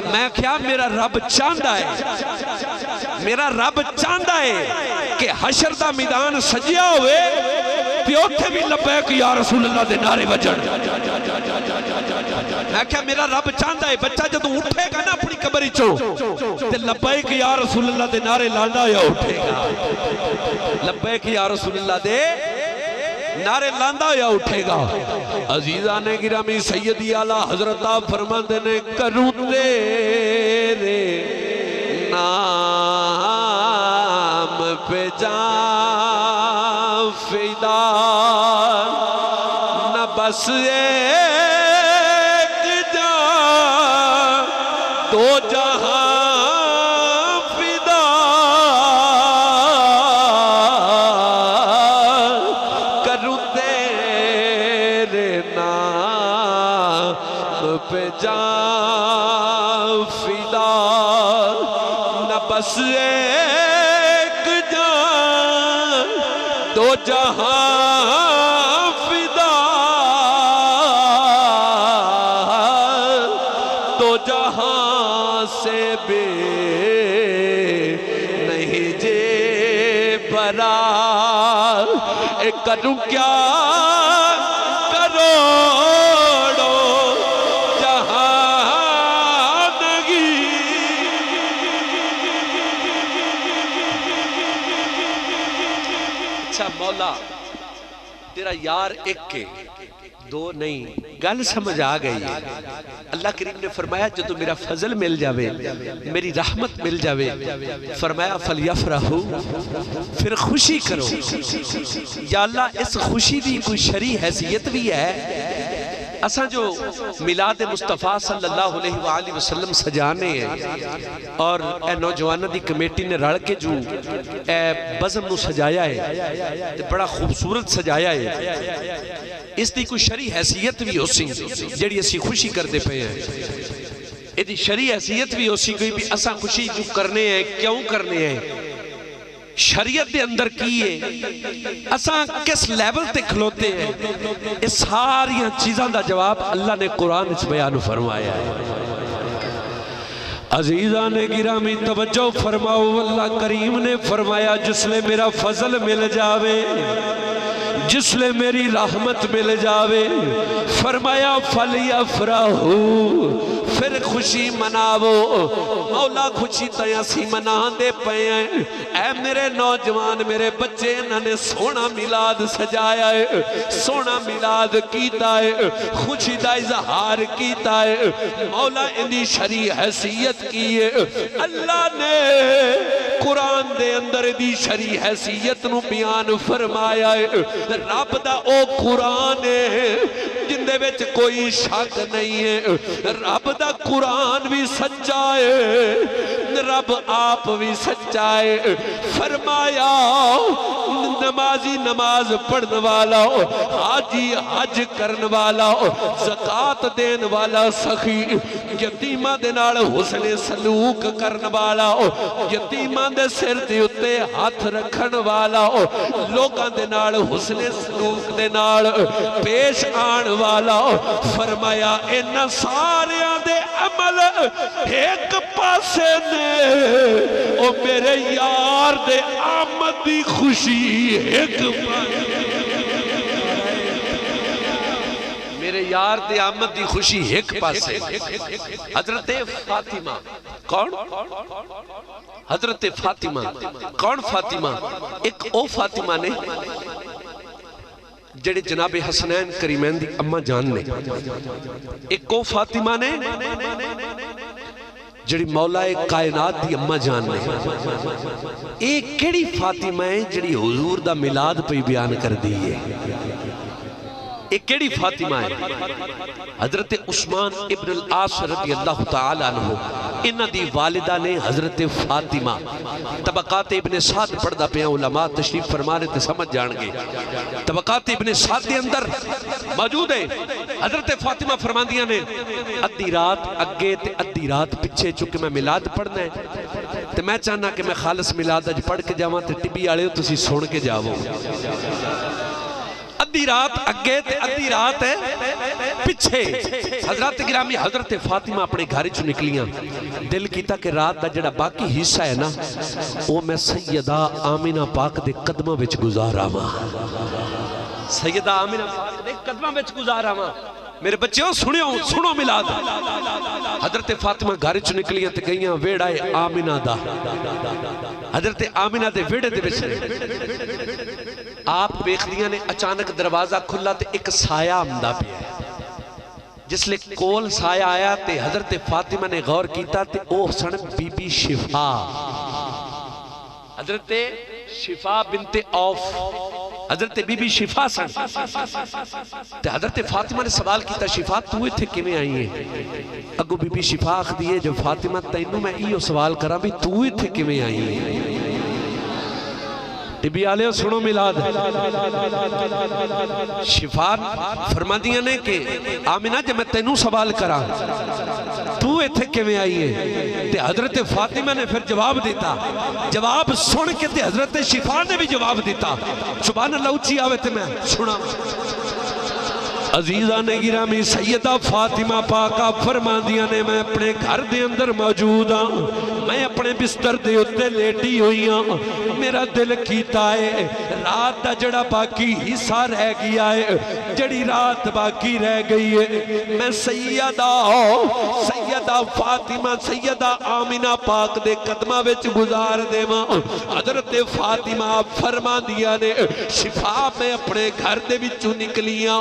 میں کیا میرا رب چاندہ ہے میرا رب چاندہ ہے کہ حشر دا میدان سجیا ہوئے پیوتھے بھی لبیک یا رسول اللہ دے نعرے وجڑ میں کہا میرا رب چاہتا ہے بچہ جدو اٹھے گا نا اپنی قبر چوں تے لبیک یا رسول اللہ دے نعرے لاندا یا اٹھے گا، لبیک یا رسول اللہ دے نعرے لاندا یا اٹھے گا۔ عزیزان گرامی سیدی اعلیٰ حضرت آپ فرماندے نے کروں تیرے نام پہ جان فدا، نہ بس ایک جان دو جہاں فدا، کروں تیرے نام پہ جان فدا، نہ بس ایک جان دو جہاں فدا، دو جہاں سے بے نہیں جے برا، کروں کیا کروڑوں جہانگی، اچھا مولا تیرا یار ایک کے دو نہیں، گل سمجھ آ گئی۔ اللہ کریم نے فرمایا جو تو میرا فضل مل جاوے، میری رحمت مل جاوے، فرمایا فَلْيَفْرَحُوا، پھر خوشی کرو۔ یا اللہ اس خوشی دی کوئی شرعی حیثیت بھی ہے؟ اساں جو میلاد مصطفیٰ صلی اللہ علیہ وآلہ وسلم سجانے ہیں اور اے نوجوانہ دی کمیٹی نے رڑ کے جو اے بزم نو سجایا ہے بڑا خوبصورت سجایا ہے، اس دی کوئی شرعی حیثیت بھی ہو سی جڑی اسی خوشی کر دے پہ ہیں، یہ شرعی حیثیت بھی ہو سی کوئی بھی اساں خوشی جو کرنے ہیں کیوں کرنے ہیں، شریعت دے اندر کیے اساں کس لیول تے کھلوتے ہیں، اس ساریاں چیزاں دا جواب اللہ نے قرآن اس بیان فرمایا ہے۔ عزیزان گرامی توجہ فرماؤ، اللہ کریم نے فرمایا جس لے میرا فضل مل جاوے، جس لے میری رحمت مل جاوے، فرمایا فَلْيَفْرَحُوا، پھر خوشی مناو۔ مولا خوشی تیاں سی منان دے پئے ہیں، اے میرے نوجوان میرے بچے انہوں نے سونا میلاد سجایا ہے، سونا میلاد کیتا ہے، خوشی دا اظہار کیتا ہے، مولا اندی شرعی حیثیت کی ہے۔ اللہ نے قرآن دے اندر دی شرعی حیثیت نو بیان فرمایا ہے، رب دا او قرآن ہے جن دے وچ کوئی شک نہیں ہے، رب دا قرآن بھی سچا ہے، رب آپ بھی سچا ہے۔ فرمایا نمازی نماز پڑھن والا، حاجی حج کرن والا، زکاة دین والا، سخی یتیمہ دے نال حسن سلوک کرن والا، یتیمہ دے سر دے اتے ہاتھ رکھن والا، لوگاں دے نال حسن سلوک دے نال پیش آن والا، فرمایا ان ساریاں دے عمل ایک پاسے نے، او میرے یار دے آمد دی خوشی ایک پاسے، میرے یار دے آمد دی خوشی ایک پاسے۔ حضرت فاطمہ کون؟ حضرت فاطمہ کون؟ فاطمہ ایک او فاطمہ نے جڑے جناب حسنین کریمین دی اماں جان نے، ایک او فاطمہ نے جڑی مولا کائنات دی اماں جان نے، ایک کیڑی فاطمہ ہے جڑی حضور دا میلاد پہ بیان کر دیئے، ایک کیڑی فاطمہ ہے؟ حضرت عثمان ابن العاص رضی اللہ تعالیٰ عنہ، انہ دی والدہ نے حضرت فاطمہ، طبقات ابن سعد پڑھدا پہ علماء تشریف فرمانے تے سمجھ جان گے، طبقات ابن سعد دے اندر موجود ہے۔ حضرت فاطمہ فرماندیاں نے ادھی رات اگے تے ادھی رات پچھے، چونکہ میں میلاد پڑھنا ہے تے میں چاہنا کہ میں خالص میلاد اج پڑھ کے جاواں تے ٹبی آڑے ہو تسی سن کے جاؤ، ادھی رات اگے تے ادھی رات ہے پچھے۔ حضرت گرامی حضرت فاطمہ اپنے گھر چو نکلیاں، دل کیتا کہ رات دا جڑا باقی حصہ ہے نا وہ میں سیدہ آمینہ پاک دے قدمہ وچ گزارا ماں، سیدہ آمینہ پاک دے قدمہ وچ گزارا ماں۔ میرے بچوں سنو میلاد حضرت فاطمہ گھر چ نکلیاں تے گئیاں ویڑا آمینہ دا حضرت آمینہ دے ویڑے دے وچ آپ ویکھدیاں نے اچانک دروازہ کھلا تے ایک سایہ آمدہ پیا جس لئے کول سایہ آیا تے حضرت فاطمہ نے غور کیتا تے اوہ سن بی بی شفا حضرت شفا بنت عوف حضرت بی بی شفا سن تے حضرت فاطمہ نے سوال کیتا شفا تو تھے کیویں آئی ہے اگو بی بی شفا آخدی ہے جو فاطمہ تینوں میں ایو سوال کرا بھی تو تھے کیویں آئی ہے ٹبی آلے سنو میلاد شفا فرما دیا نے کہ آمینہ جب میں تینوں سوال کرا تو ایتھے کیویں آئی ہے تے حضرت فاطمہ نے پھر جواب دیتا جواب سن کے تے حضرت شفا نے بھی جواب دیتا سبحان اللہ اچھی آوے تے میں سنا عزیزان گرامی سیدہ فاطمہ پاکہ فرما دیا نے میں اپنے گھر دے اندر موجود ہوں میں اپنے بستر دے اتے لیٹی ہوئی ہوں میرا دل کیتا ہے رات دا جڑا باقی حصہ رہ گیا ہے جڑی رات باقی رہ گئی ہے میں سیدہ فاطمہ سیدہ آمینہ پاک دے قدمہ وچ گزار دے ماں حضرت فاطمہ فرما دیا نے شفا میں اپنے گھر دے وچوں نکلیاں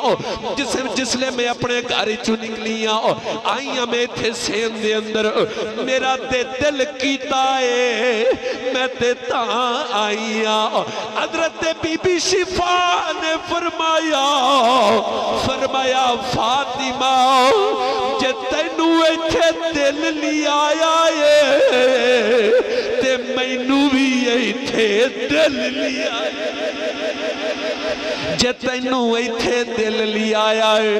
جس لئے میں اپنے گھر چو نکلیاں آئیاں میں تھے سین دے اندر میرا تے دل کیتا ہے میں تے تاں آئیاں حضرت بی بی شفا نے فرمایا فاطمہ جے تینوں ایتھے دل لیا آیا ہے تے مینوں بھی ایتھے دل لیا آیا جے تینوں ایتھے دل لیا آیا ہے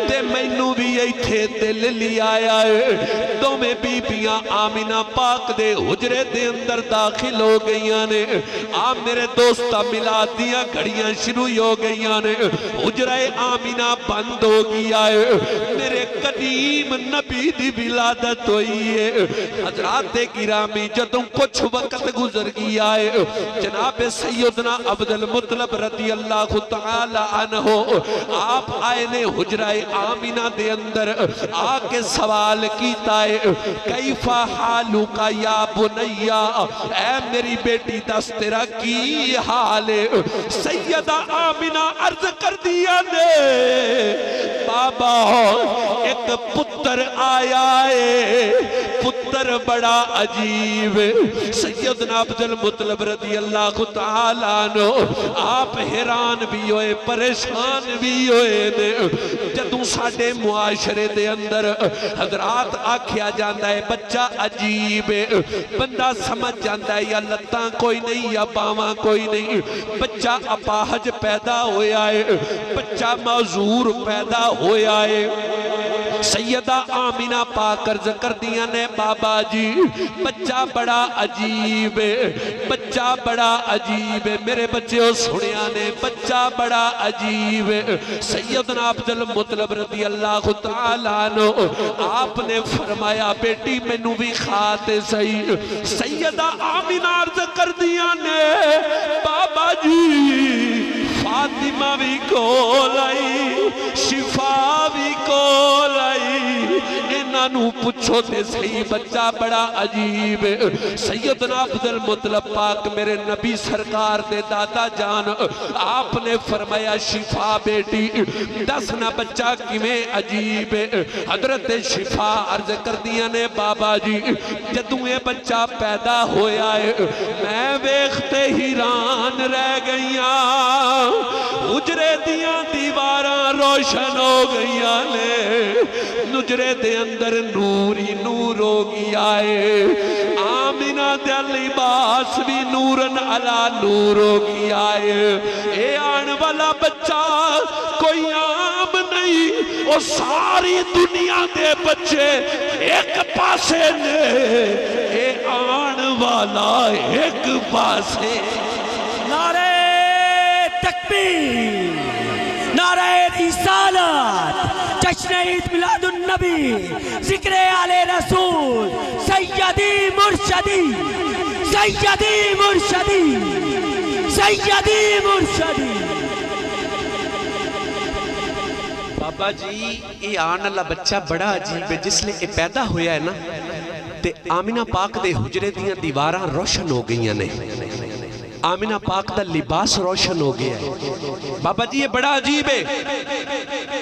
تے مینوں بھی ایتھے دل لیا آیا ہے دو میں بی بیاں آمینہ پاک دے حجرے دے اندر داخل ہو گئیاں نے آپ میرے دوستہ میلاد دیاں گھڑیاں شروع ہو گئیاں نے حجرہ آمینہ بند ہو گیا ہے میرے قدیم نبی دی ولادت ہوئی ہے حضرات گرامی جدوں کچھ وقت گزر گیا ہے جناب سیدنا عبدالمطلب رضی اللہ تعالی عنہ آپ آئے نے حجرہ آمینہ دے اندر آکے سوال کیتا ہے کیفا حالو کا یا بنیا اے میری بیٹی دس تیرا کی حال ہے سیدہ آمینہ عرض کر دیا نے بابا ایک پتر آیا ہے پتر بڑا عجیب سیدنا عبدالمطلب رضی اللہ تعالی عنہ آپ حیران بھی ہوئے پریشان بھی ہوئے نے جدوں ساڑھے معاشرے دے اندر حضرات آکھیا جاندہ ہے بچہ عجیب ہے بندہ سمجھ جاندہ ہے یا لتاں کوئی نہیں یا باواں کوئی نہیں بچہ اپاہج پیدا ہویا ہے بچہ معذور پیدا ہویا ہے سیدہ آمینہ پاک عرض کر دیا نے بابا جی بچہ بڑا عجیب ہے بچہ بڑا عجیب ہے میرے بچے ہو سنیا نے بچہ بڑا عجیب ہے سیدنا عبدالمطلب رضی اللہ تعالیٰ عنہ آپ نے فرمایا بیٹی میں نو بھی خاتے صحیح سیدہ آمینہ عرض کر دیا نے بابا جی فاطمہ بھی کول آئی شفا بھی کول آئی انہوں پوچھو تے صحیح بچہ بڑا عجیب سیدنا عبدالمطلب پاک میرے نبی سرکار دے دادا جان آپ نے فرمایا شفا بیٹی دسنا بچہ کیویں عجیب حضرت شفا عرض کر دیا نے بابا جی جدوں یہ بچہ پیدا ہویا ہے میں ویکھتے حیران رہ گئیاں حجرے دیاں دیواراں روشن ہو گئیاں نے نجرے دے اندر نوری نور ہو گیا ہے آمینہ دے لباس بھی نورن علا نور ہو گیا ہے اے آن والا بچہ کوئی عام نہیں وہ ساری دنیا دے بچے ایک پاسے نے اے آن والا ایک پاسے نعرہ تکبیر نعرہ رسالت جشن عید میلاد النبی ذکر آل رسول سیدی مرشدی سیدی مرشدی سیدی مرشدی بابا جی یہ آن والا بچہ بڑا عجیب ہے، جس لئے یہ پیدا ہویا ہے نا تے آمینہ پاک دے حجرے دیاں دیواراں روشن ہو گئی نے، آمینہ پاک دا لباس روشن ہو گیا ہے۔ بابا جی یہ بڑا عجیب ہے۔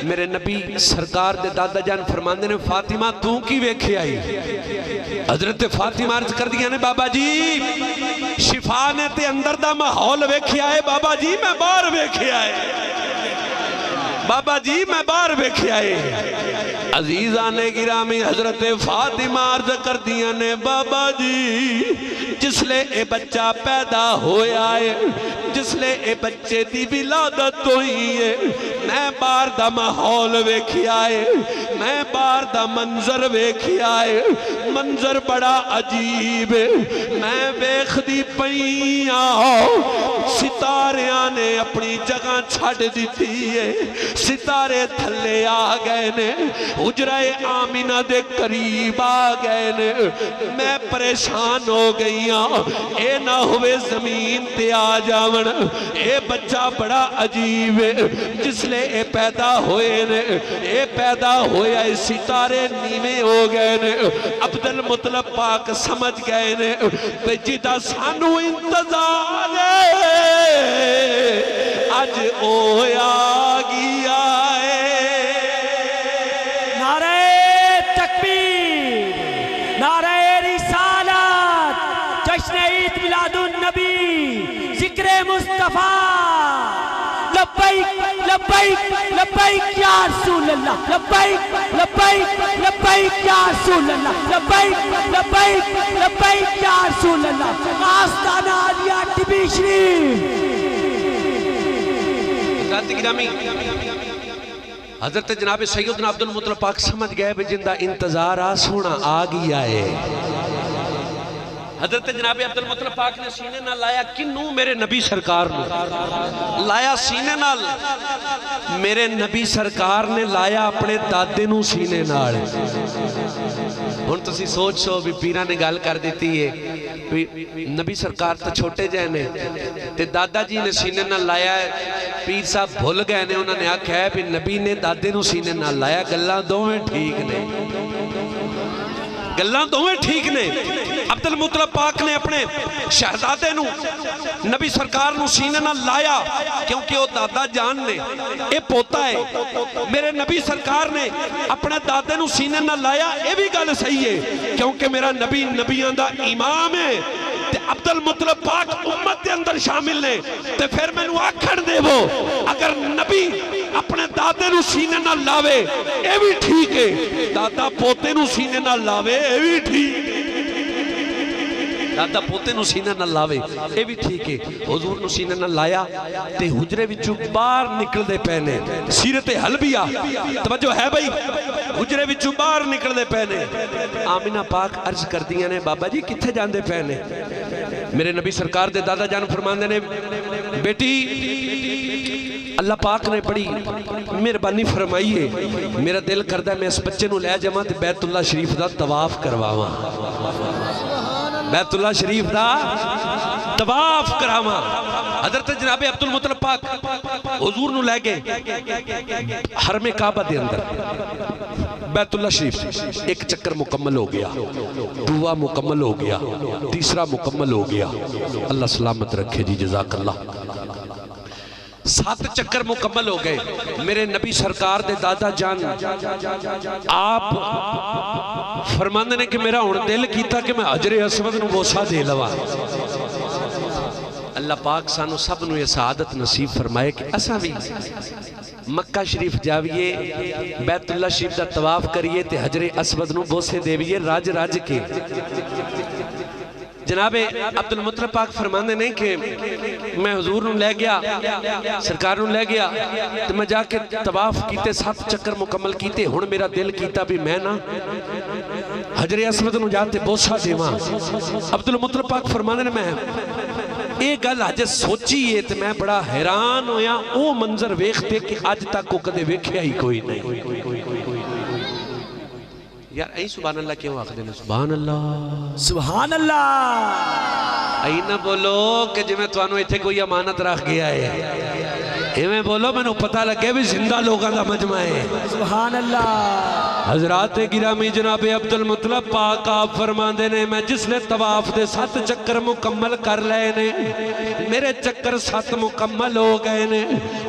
میرے نبی سرکار دے دادا جان فرماندے نے فاطمہ تو کی ویکھے آئی؟ حضرت فاطمہ عرض کر دیا نے بابا جی شفا نے تے اندر دا ماحول ویکھے آئے، بابا جی میں باہر ویکھے آئے، بابا جی میں باہر ویکھے آئے۔ عزیزان گرامی حضرت فاطمہ عرض کر دیا نے بابا جی جس لے اے بچہ پیدا ہویا ہے، جس لے اے بچے دی ولادت ہوئی ہے، میں باہر دا ماحول ویکھے آئے، میں باہر دا منظر ویکھے آئے، منظر بڑا عجیب ہے۔ میں ویکھ دی پئیاں ستاریاں نے اپنی جگہ چھڑ دیتی ہے، ستارے تھلے آ گئے نے، حجرہ آمینہ دے قریب آ گئے نے، میں پریشان ہو گئی ہاں، اے نہ ہوئے زمین تے آ جاون، اے بچہ بڑا عجیب ہے، جس لے اے پیدا ہوئے نے، اے پیدا ہویا اے ستارے نیمے ہو گئے نے، عبدالمطلب پاک سمجھ گئے نے، تے جدہ سانو انتظار ہے آج اویا گیا ہے۔ نعرہ تکبیر، نعرہ رسالت، جشن عید میلاد النبی، ذکر مصطفیٰ، لبیک لبیک لبیک یا رسول اللہ، لبیک لبیک لبیک یا رسول اللہ، لبیک لبیک لبیک یا رسول اللہ۔ آستانہ عالیہ ٹی بی شریف۔ حضرت گرامی حضرت جناب سیدنا عبدالمطلب پاک سمجھ گئے بھی جندہ انتظار آسونا آگی آئے۔ حضرت جناب عبدالمطلب پاک نے سینے نہ لایا کنوں میرے نبی سرکار نے لایا سینے نہ میرے نبی سرکار نے لایا اپنے دادے نوں سینے نال۔ ہن تسی سوچ سو بھی پیرہ نے گال کر دیتی ہے نبی سرکار تو چھوٹے جائے نے تے دادا جی نے سینے نہ لایا ہے، پیر صاحب بھول گئے نے، انہوں نے آکھا ہے بھی نبی نے دادے نوں سینے نہ لایا، گلاں دوویں ٹھیک نے، گلاں دوویں ٹھیک نے۔ عبدالمطلب پاک نے اپنے شہزادے نوں نبی سرکار نوں سینے نہ لایا کیونکہ وہ دادا جان نے اے پوتا ہے، میرے نبی سرکار نے اپنے دادے نوں سینے نہ لایا، اے بھی گل صحیح ہے کیونکہ میرا نبی نبیاں دا امام ہے تے عبدالمطلب پاک امت دے اندر شامل نے، تے پھر میں نو آکھن دے وہ اگر نبی اپنے دادے نو سینے نہ لاوے اے بھی ٹھیک ہے، دادا پوتے نو سینے نہ لاوے اے بھی ٹھیک ہے، دادا پوتے نو سینے نہ لاوے اے بھی ٹھیک ہے۔ حضور نو سینے نہ لایا تے حجرے وچوں باہر نکل دے پہنے، سیرت حلبیہ توجہ ہے بھئی، حجرے وچوں باہر نکل دے پہنے۔ آمینہ پاک عرض کر دیا نے بابا جی کتھے جان دے پہنے؟ میرے نبی سرکار دے دادا جان فرماندے نے بیٹی اللہ پاک نے بڑی مہربانی فرمائی ہے، میرا دل کردہ ہے میں اس بچے نو لے جاواں تے بیت اللہ شریف دا طواف کرواواں، بیت اللہ شریف دا طواف کراواں۔ حضرت جناب عبدالمطلب پاک حضور نو لے گئے حرم کعبہ دے اندر، بیت اللہ شریف ایک چکر مکمل ہو گیا، دعا مکمل ہو گیا، تیسرا مکمل ہو گیا، اللہ سلامت رکھے جی جزاک اللہ۔ 7 چکر مکمل ہو گئے، میرے نبی سرکار دے دادا جان آپ فرماندے نے کہ میرا ہن دل کیتا کہ میں حجر اسود نو بوسا دے لواں۔ اللہ پاک سانو سب نو یہ سعادت نصیب فرمائے کہ اساں بھی مکہ شریف جاویے، بیت اللہ شریف دا طواف کریے تے حجر اسود نو بوسے دیویے راج راج کے۔ جناب عبدالمطلب پاک فرماندے نہیں کہ میں حضور نو لے گیا، سرکار نو لے گیا تو میں جا کے طواف کیتے 7 چکر مکمل کیتے، ہن میرا دل کیتا بھی میں نا حجر اسود نو جاتے بوسا دیواں۔ عبدالمطلب پاک فرماندے نے میں ایک گل آج سوچی ہے تو میں بڑا حیران ہویا، او منظر ویکھتے کہ آج تک کو کدے ویکھیا ہی کوئی نہیں۔ یار ائی سبحان اللہ کیوں آخر دینے؟ سبحان اللہ سبحان اللہ۔ ائی نہ بولو کہ جو میں توانو ایتھے کوئی امانت رکھ گیا ہے، ایویں بولو میں نے پتہ لگے بھی زندہ لوگاں دا مجمع ہے. سبحان اللہ. حضرات گرامی جناب عبد المطلب پاک آپ فرماندے نے میں جس نے طواف دے 7 چکر مکمل کر لے نے میرے چکر 7 مکمل ہو گئے نے.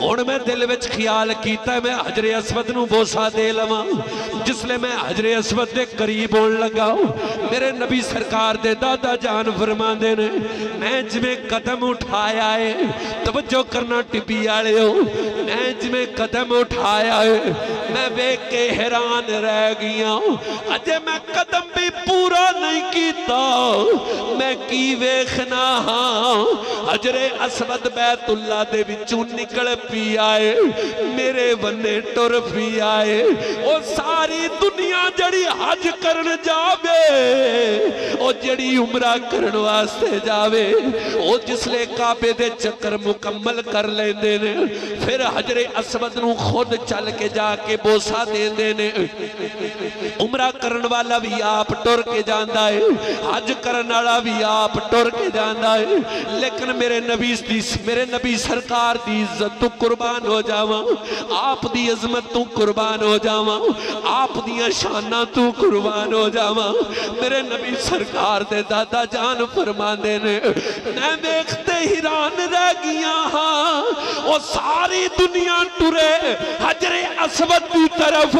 اور میں دل وچ خیال کیتا ہے میں حجر اسود نو بوسا دے لواں. جس لے میں حجر اسود دے قریب ہون لگا میرے نبی سرکار دے دادا جان فرماندے نے میں جویں قدم اٹھایا ہے توجہ کرنا ٹبی والے ہو میں جویں قدم اٹھایا ہے میں ویکھ کے حیران رہ گیا اجے میں قدم بھی پورا نہیں کیتا میں کی ویکھنا ہاں حجر اسود بیت اللہ دے وچوں نکل پی آئے میرے ونے ٹر پی آئے. او ساری دنیا جڑی حج کرن جاوے او جڑی عمرہ کرن واسطے جاوے او جس لے کعبے دے چکر مکمل کر لیندے نے پھر حجر اسود نو خود چل کے جا کے بوسا دیندے نے. عمرہ کرن والا بھی آپ ٹر کے جاندا ہے حج کرن والا بھی آپ ٹر کے جاندا ہے. لیکن میرے نبی سرکار دی عزت تو قربان ہو جاواں آپ دی عظمت تو قربان ہو جاواں آپ دیاں شاناں تو قربان ہو جاواں. میرے نبی سرکار دے دادا جان فرماندے نے میں دیکھتے حیران رہ گیا ہاں او ساری دنیا ٹرے حجر اسود دی طرف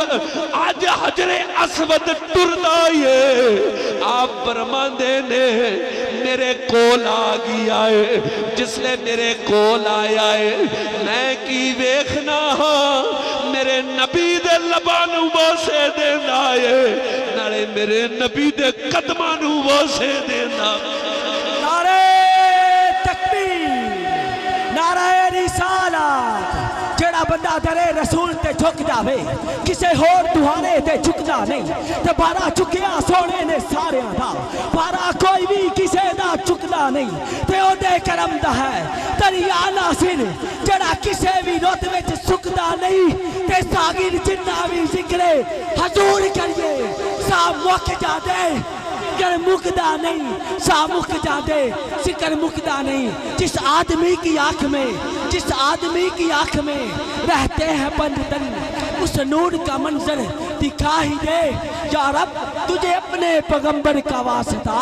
آج حجر اسود ٹردا ہے. آپ فرماندے نے میرے کول آ گیا ہے جس لے میرے کول آیا ہے میں کی ویکھنا ہاں میرے نبی دے لبانو بوسے دینا ہے نالے میرے نبی دے قدمانو بوسے دینا. نعرہ تکبیر نعرہ رسالت. جڑا بندہ درے رسول تے جھک جاوے کسے ہور دہانے تے جھکدا نہیں تے بارا چکیا سونے نے سارے دا بارا کوئی بھی کسے دا چکدا نہیں تے او دے کرم دا ہے دریا ناصر جڑا کسے بھی روت وچ سکدا نہیں تے ساگیر جنہ بھی ذکر حضور کریے سا موک جا دے ذکر مکدا نہیں سا مک جا دے ذکر مکدا نہیں. جس آدمی کی آنکھ میں رہتے ہیں بند دل اس نور کا منظر دکھا ہی دے یا رب تجھے اپنے پیغمبر کا واسطہ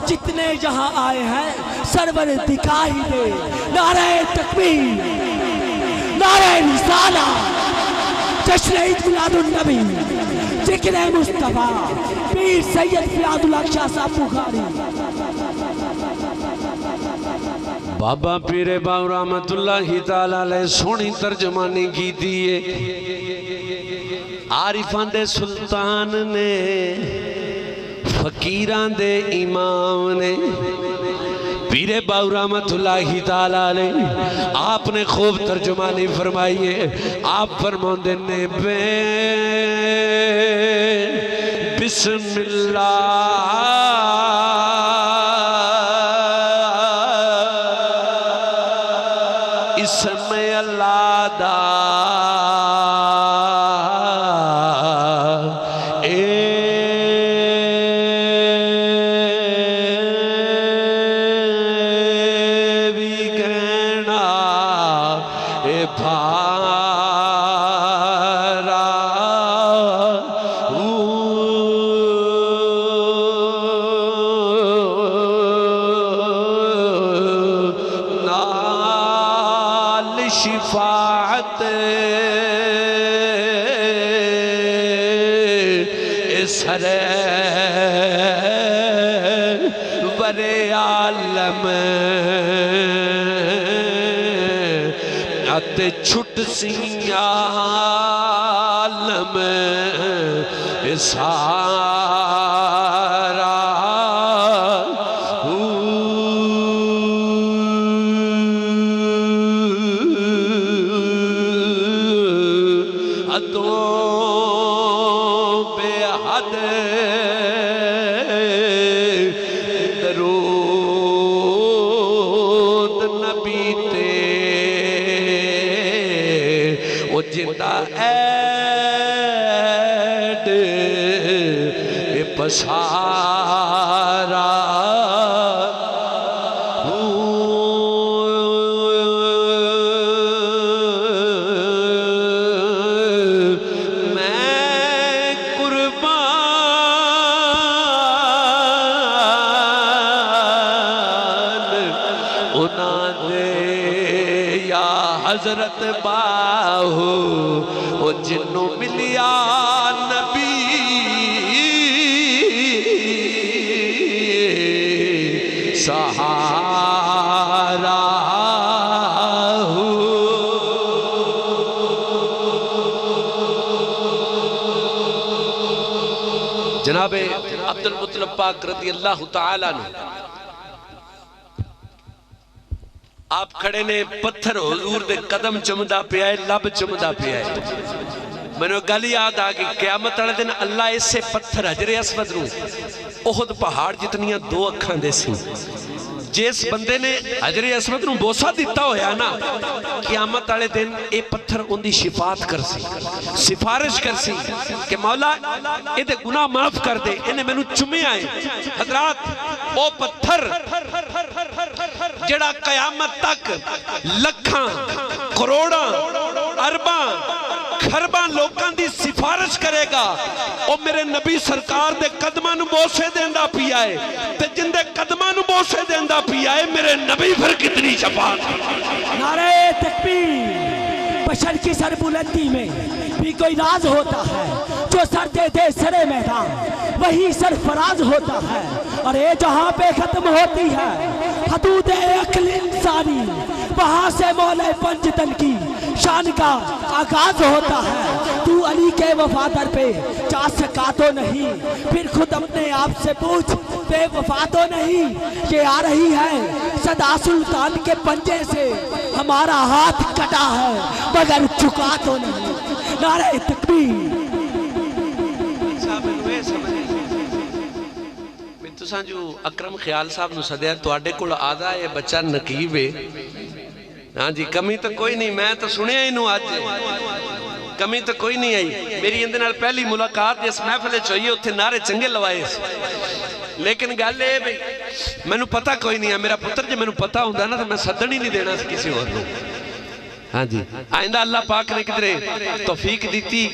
جتنے یہاں آئے ہیں سرور دکھا ہی دے. نعرہ تکبیر نعرہ رسالت جشن عید میلاد النبی ذکر مصطفیٰ پیر سید فیاض الحق شاہ صاحب بخاری. بابا پیر باو رحمت اللہ تعالیٰ علیہ سونی ترجمانی کی دیئے عارفان دے سلطان نے فقیران دے امام نے پیر باو رحمت اللہ تعالیٰ علیہ آپ نے خوب ترجمانی فرمائیے. آپ فرماندے نے بسم اللہ اسم اللہ دا بھی کہنا بھارا شفاعت سر ور عالم ات چھٹ سی عالم سارا پسارا انہاں دے یا حضرت باہو او جنوں ملیا نبی سہارا جناب عبد المطلب پاک رضی اللہ تعالیٰ نے آپ کھڑے نے پتھر حضور دے قدم چمدہ پہ آئے لب چمدہ پہ آئے میں نے گل یاد آگئی قیامت والے دن اللہ اسے پتھر حجر اسود رو احد پہاڑ جتنیاں دو اکھاں دے سی جس بندے نے حجر اسود رو بوسا دیتا ہویا نا قیامت والے دن اے پتھر ان دی شفاعت کر سی سفارش کر سی کہ مولا اے دے گناہ معاف کر دے انہیں میں نے چمے آئے حضرات او پتھر جڑا قیامت تک لکھاں کروڑاں ارباں خرباں لوکاں دی سفارش کرے گا او میرے نبی سرکار دے قدماں نو بوسے دیندہ پی آئے تے جن دے قدماں نو بوسے دیندہ پی آئے میرے نبی پھر کتنی شفاعت نعرہ تکبیر بشر کی سر بلندی میں بھی کوئی راز ہوتا ہے جو سر دے دے سرے میدان وہی سرفراز ہوتا ہے اور یہ جہاں پہ ختم ہوتی ہے حدود عقل انسانی وہاں سے مولا پنجتن کی شان کا آغاز ہوتا ہے تو علی کے وفادار پہ جا سکا تو نہیں پھر خود اپنے آپ سے پوچھ بے وفا تو نہیں کہ آ رہی ہے صدا سلطان کے پنجے سے ہمارا ہاتھ کٹا ہے مگر چکا تو نہیں نعرہ تکبیر تساں جو اکرم خیال صاحب نو صدیہ تو آڈے کل آدھا ہے بچہ نقیب ہے ہاں جی کمی تو کوئی نہیں میں تو سنے ہی نو آج کمی تو کوئی نہیں آئی میری اندنال پہلی ملاقات جس محفلے چاہیے اتھے نعرے چنگے لوائے لیکن گل ہے بھئی میں نو پتا کوئی نہیں ہے میرا پتر جو میں نو پتا ہوں نا تو میں صدر ہی نہیں دینا کسی اور نو ہاں جی آئندہ اللہ پاک نے کدھرے توفیق دیتی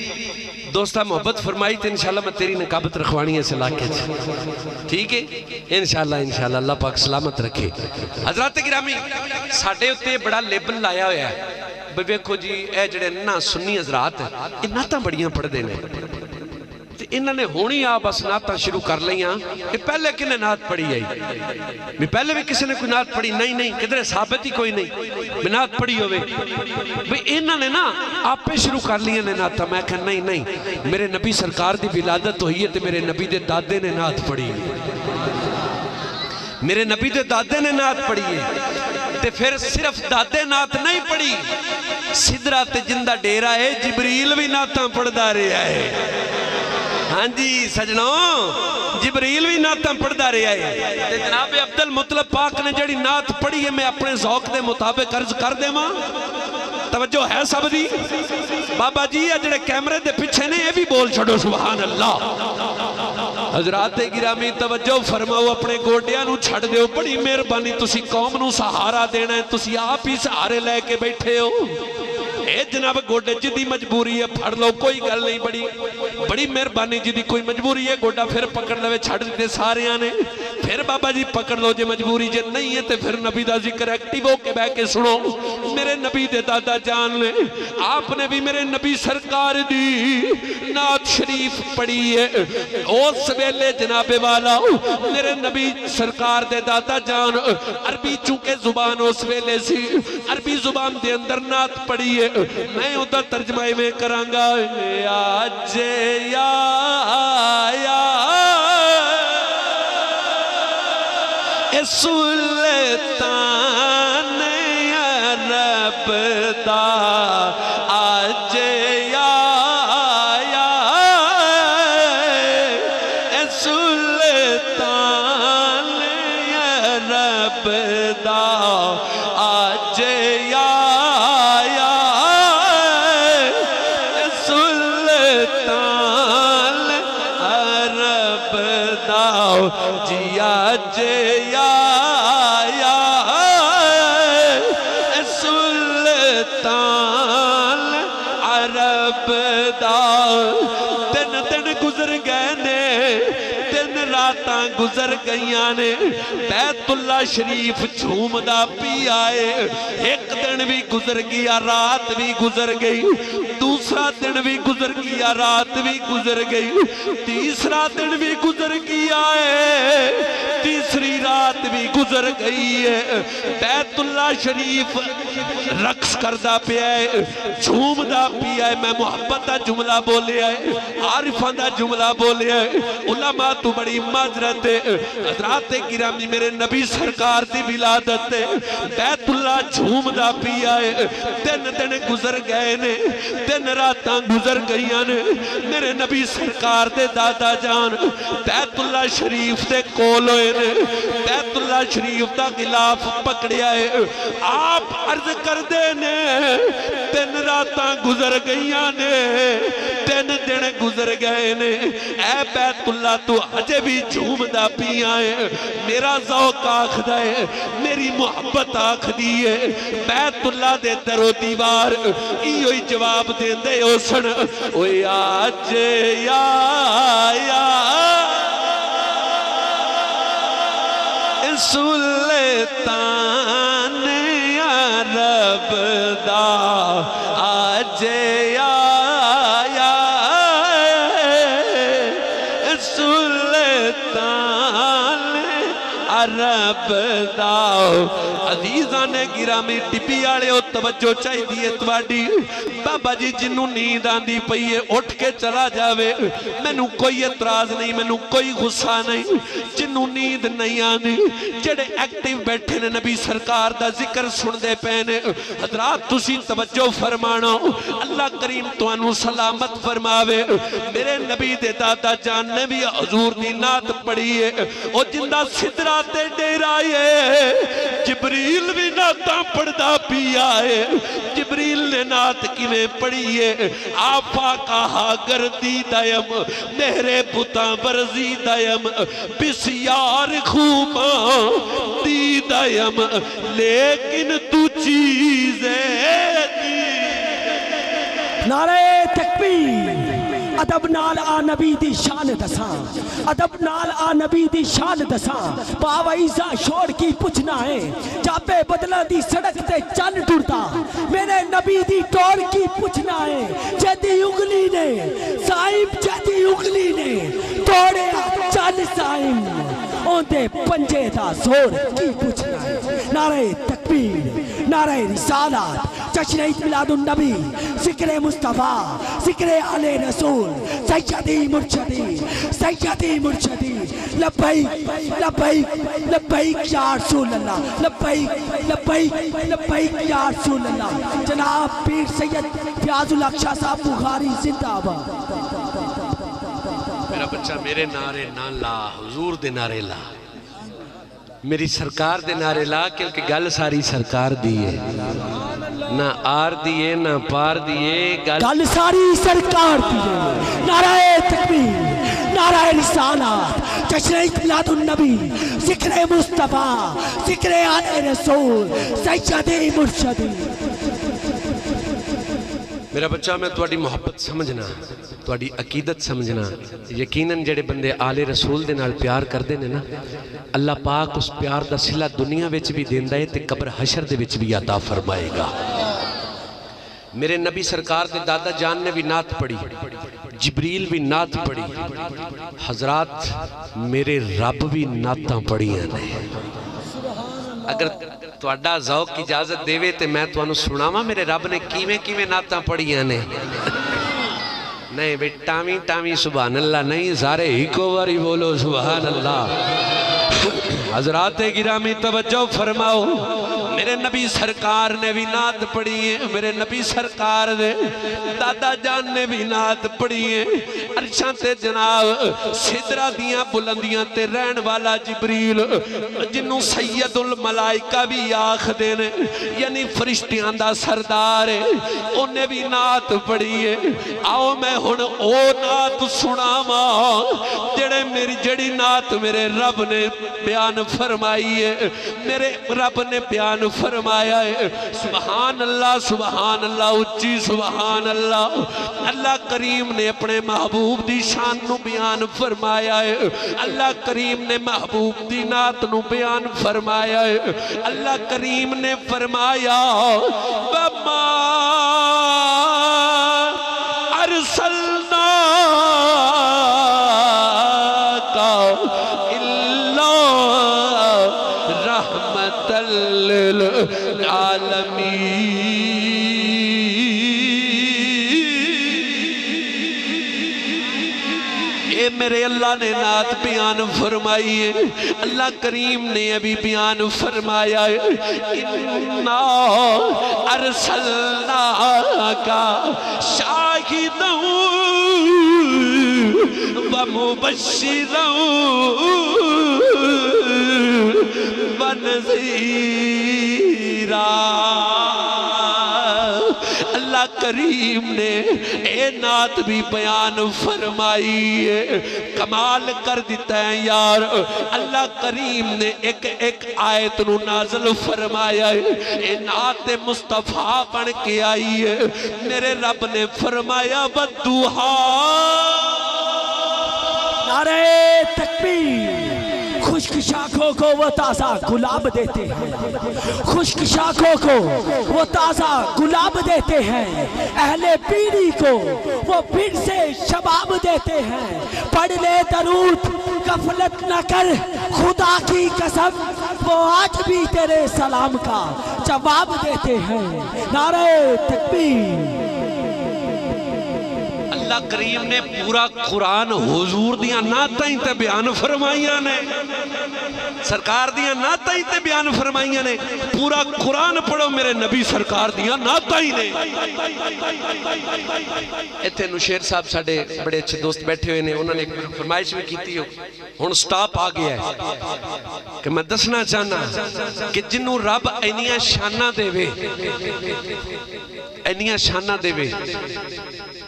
دوستہ محبت فرمائی تھی انشاءاللہ میں تیری نقابت رکھوانی ہے اس علاقے سے ٹھیک ہے انشاءاللہ اللہ پاک سلامت رکھے حضرات گرامی ساڑھے ہوتے بڑا لیبل لایا ہویا ہے بیکھو جی اے جڑے نا سنی حضرات ہیں یہ ناتاں بڑیاں پڑھ دینے انہوں نے ہونی آپ بس ناتاں شروع کر لیاں کہ پہلے کنے نات پڑھی آئی بھی پہلے بھی کسی نے کوئی نات پڑھی نہیں کدھر ثابت ہی کوئی نہیں بھی نات پڑھی ہوئے بھی انہوں نے نا آپ پہ شروع کر لیاں نے ناتاں میں کہا نہیں میرے نبی سرکار دی ولادت ہوئی ہے تو میرے نبی دے دادے نے نات پڑھی میرے نبی دے دادے نے نات پڑھی ہے تے پھر صرف دادے نات نہیں پڑھی سدرہ تے جندہ ڈیرہ ہے جبریل بھی ناتاں پڑھ دا رہا ہے ہاں جی سجنوں جبریل بھی ناتاں پڑھ دا رہا ہے تے جناب عبد المطلب پاک نے جڑی نات پڑھی ہے میں اپنے ذوق دے مطابق عرض کر دے ماں توجہ ہے سب دی بابا جی جڑے کیمرے دے پچھے نے یہ بھی بول چھڑو سبحان اللہ حضرات گرامی توجہ فرماؤ اپنے گوڑیاں نو چھڑ دیو بڑی مہربانی تسی قوم نو سہارا دینا ہے تسی آپ ہی سہارے لے کے بیٹھے ہو اے جناب گوڑے جدی مجبوری ہے پھڑ لو کوئی گل نہیں بڑی مہربانی جدی کوئی مجبوری ہے گوڑا پھر پکڑ لے چھڑ دیتے سارے آنے پھر بابا جی پکڑ لو جے مجبوری جے نہیں ہے تے پھر نبی دا ذکر ایکٹیو ہو کے بہ کے سنو میرے نبی دے دادا جان لے آپ نے بھی میرے نبی سرکار دی نعت شریف پڑھی ہے اس ویلے جناب والا میرے نبی سرکار دے دادا جان عربی چونکہ زبان اس ویلے سی عربی زبان دے اندر نعت پڑھی ہے میں ادھر ترجمہ میں کرانگا آج یا سلطان عرب دا آج یا سلطان عرب دا آج یا سلطان عرب دا جیا جیا سلطان عرب دا تن گزر گئے نے تن رات راتاں گزر گئیاں نے بیت اللہ شریف جھومدا پی آئے ایک دن بھی گزر گیا رات بھی گزر گئی دوسرا دن بھی گزر گیا رات بھی گزر گئی تیسرا دن بھی گزر گیا ہے تیسری رات بھی گزر گئی ہے بیت اللہ شریف رقص کردہ پیا ہے جھومدا پیا ہے میں محبت دا جملہ بولے آئے عارفان دا جملہ بولے آئے علماء تو بڑی معذرت ہے حضرات گرامی میرے نبی سرکار دی ولادت ہے بیت اللہ جھومدا پیا ہے دن دن گزر گئے نے دن راتاں گزر گئیاں نے میرے نبی سرکار دے دادا جان بیت اللہ شریف دے کول ہوئے نے بیت اللہ شریف دا غلاف پکڑیا ہے آپ عرض کر دے نے دن راتاں گزر گئیاں نے دن دن گزر گئے نے اے بیت اللہ تو اجے بھی جھومدا پیا ہے میرا ذوق آکھدا ہے میری محبت آکھدی ہے بیت اللہ دے در و دیوار ایوئی جواب دین دے او سن اوے آج یا سلطان عرب دا آج یا سلطان عرب دا عزیزان گرامی ٹپی آڑے ہو توجہ چاہی دیئے تواڈی بابا جی جنہوں نیند آندی پئیے اٹھ کے چلا جاوے میں نو کوئی اعتراض نہیں میں نو کوئی غصہ نہیں جنہوں نیند نہیں آنی جڑے ایکٹیو بیٹھے نے نبی سرکار دا ذکر سن دے پہنے حضرات تسی توجہ فرمانا اللہ کریم تو انو سلامت فرماوے میرے نبی دے دادا جان نے بھی حضور دی نات پڑھی ہے او جندہ صدراتے ڈیرائے جبریل بھی ناتاں پڑھدا پیا ہے جبریل نے نات کیویں پڑھی ہے آفا کہا گردی دیم میرے بتاں ورزی دیم بسیار خوباں دی دیم لیکن تو چیزیں نعرہ تکبیر ادب نال آ نبی دی شان دساں ادب نال آ نبی دی شان دساں باوائیزہ شور کی پوچھنا ہے جاپے بدلہ دی سڑک تے چل ٹرتا میرے نبی دی ٹور کی پوچھنا ہے جیدی اگلی نے سائم جیدی اگلی نے توڑے چل سائم اون دے پنجے دا زور کی پوچھنا ہے نعرہ تکبیر نعرہ رسالات جشن عید میلاد النبی ذکر مصطفیٰ ذکر آل رسول سیدی مرشدی لبیک لبیک لبیک یا رسول اللہ لبیک یا رسول اللہ جناب پیر سید فیاض الاقشا صاحب بخاری زندہ آباد میرا بچہ میرے نعرے نہ لا حضور دے نعرے لا میری سرکار دے نعرے لا کیونکہ گل ساری سرکار دیئے نہ آر دیئے نہ پار دیئے گل ساری سرکار دیئے نعرہ تکبیر نعرہ رسالات جشن عید میلاد النبی ذکر مصطفیٰ ذکر آل رسول سیدی مرشدی میرا بچہ میں تواڈی محبت سمجھنا تواڈی عقیدت سمجھنا یقیناً جڑے بندے آل رسول دے نال پیار کر دینے نا اللہ پاک اس پیار دا صلہ دنیا وچ بھی دیندا ہے تے قبر حشر دے وچ بھی عطا فرمائے گا میرے نبی سرکار دے دادا جان نے بھی نعت پڑھی جبریل بھی نعت پڑھی حضرات میرے رب بھی نعتاں پڑھی ہیں اگر تواڈا ذوق کی اجازت دے تے میں تو انو سناواں میرے رب نے کیویں نعتاں پڑھی ہیں نہیں بے ٹامی سبحان اللہ نہیں سارے ہی کو واری بولو سبحان اللہ حضرات گرامی توجہ فرماؤ میرے نبی سرکار نے بھی نعت پڑھی ہے میرے نبی سرکار نے دادا جان نے بھی نعت پڑھی ہے عرشاں تے جناب صدرہ دیاں بلندیاں تے رہن والا جبریل جنہوں سید الملائکہ بھی آخ دینے یعنی فرشتیاں دا سردار ہے انہیں بھی نعت پڑھی ہے آؤ میں ہن او نعت سنا ماں جڑی نعت میرے رب نے بیان فرمائی ہے میرے رب نے بیان فرمایا ہے۔ سبحان اللہ اچھی سبحان اللہ۔ اللہ کریم نے اپنے محبوب دی شان نو بیان فرمایا ہے۔ اللہ کریم نے محبوب دی نعت نو بیان فرمایا ہے۔ اللہ کریم نے فرمایا وَمَا أَرْسَلْنَاكَ إِلَّا رَحْمَةً لِلْعَالَمِينَ۔ اے میرے اللہ نے نعت بیان فرمائی ہے۔ اللہ کریم نے ابھی بیان فرمایا ہے اِنَّا أَرْسَلْنَاكَ شَاهِدًا وَمُبَشِّرًا وَنَذِيرًا۔ اللہ کریم نے اے نعت بھی بیان فرمائی ہے۔ کمال کر دیتا ہے یار، اللہ کریم نے ایک آیت نو نازل فرمایا ہے۔ اے نعت مصطفیٰ بن کے آئی ہے۔ میرے رب نے فرمایا وَالضُّحَا۔ نعرہ تکبیر۔ خشک شاخوں کو وہ تازہ گلاب دیتے ہیں، خشک شاخوں کو وہ تازہ گلاب دیتے ہیں، اہل پیری کو وہ پھر سے شباب دیتے ہیں۔ پڑھ لے درود غفلت نہ کر، خدا کی قسم وہ آج بھی تیرے سلام کا جواب دیتے ہیں۔ نعرہ تکبیر۔ اللہ کریم نے پورا قرآن حضور دیاں نعتیں تے بیان فرمائیاں نے، سرکار دیاں نعتیں تے بیان فرمائیاں نے۔ پورا قرآن پڑھو میرے نبی سرکار دیاں نعتیں نے۔ ایتھے نشیر صاحب ساڑے بڑے اچھے دوست بیٹھے ہوئے نے، انہوں نے فرمائش بھی کیتی ہو، ہن سٹاپ آ گیا ہے کہ میں دسنا چاہنا کہ جنہوں رب اینیاں شانہ دے وے، اینیاں شانہ دے وے،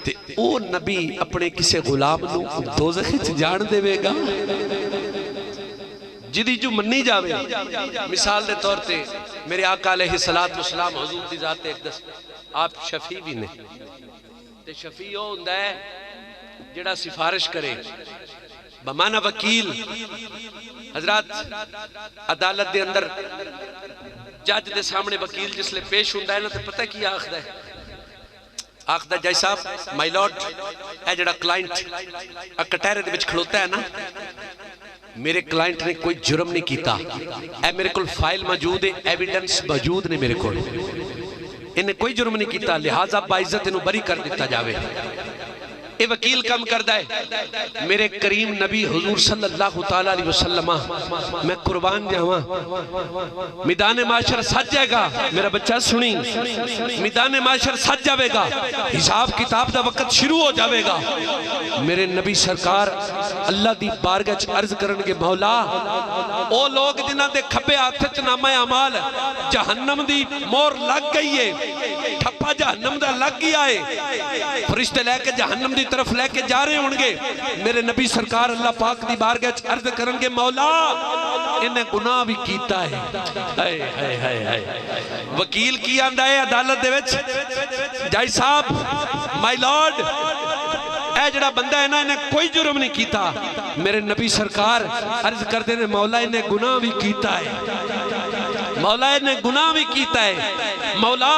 تے او نبی اپنے کسے غلام نو دوزخ وچ جان دے وے گا جدی جو منی جاوے۔ مثال دے طور تے میرے آقا علیہ السلام حضور دی ذات اقدس آپ شفیع بھی نے، تے شفیع ہو ہوندا ہے جڑا سفارش کرے، بمانا وکیل۔ حضرات عدالت دے اندر جج دے سامنے وکیل جس لئے پیش ہوندا ہے نا، تے پتہ کی آخدہ ہے؟ آخدہ جج صاحب مائی لارڈ، اے جڑا کلائنٹ کٹہرے دے وچ کھلوتا ہے نا، میرے کلائنٹ نے کوئی جرم نہیں کیتا، اے میرے کل فائل موجود ہے، ایویڈنس موجود نے میرے کل، انہیں کوئی جرم نہیں کیتا، لہٰذا باعزت انہوں بری کر دیتا جاوے۔ اے وکیل کم کردہ ہے، میرے کریم نبی حضور صلی اللہ تعالیٰ علیہ وسلم میں قربان جاواں، میدان معاشر سج جائے گا، میرا بچہ سنی، میدان معاشر سج جاوے گا، حساب کتاب دا وقت شروع ہو جاوے گا۔ میرے نبی سرکار اللہ دی بارگاہ عرض کرنگے مولا، او لوگ جنہاں دے کھبے ہاتھ نامہ اعمال جہنم دی مور لگ گئی ہے، ٹھپا جہنم دا لگ گیا ہے، فرشتے لے کے جہنم دی طرف لے کے جا رہے ہونگے۔ میرے نبی سرکار اللہ پاک دی بارگاہ عرض کرنگے مولا انہیں گناہ بھی کیتا ہے۔ وکیل کی آندہ ہے عدالت دے وچ، جائی صاحب مائی لارڈ، اے جڑا بندہ ہے نا انہیں کوئی جرم نہیں کیتا۔ میرے نبی سرکار عرض کر دینے مولا انہیں گناہ بھی کیتا ہے، مولا انہیں گناہ بھی کیتا ہے۔ مولا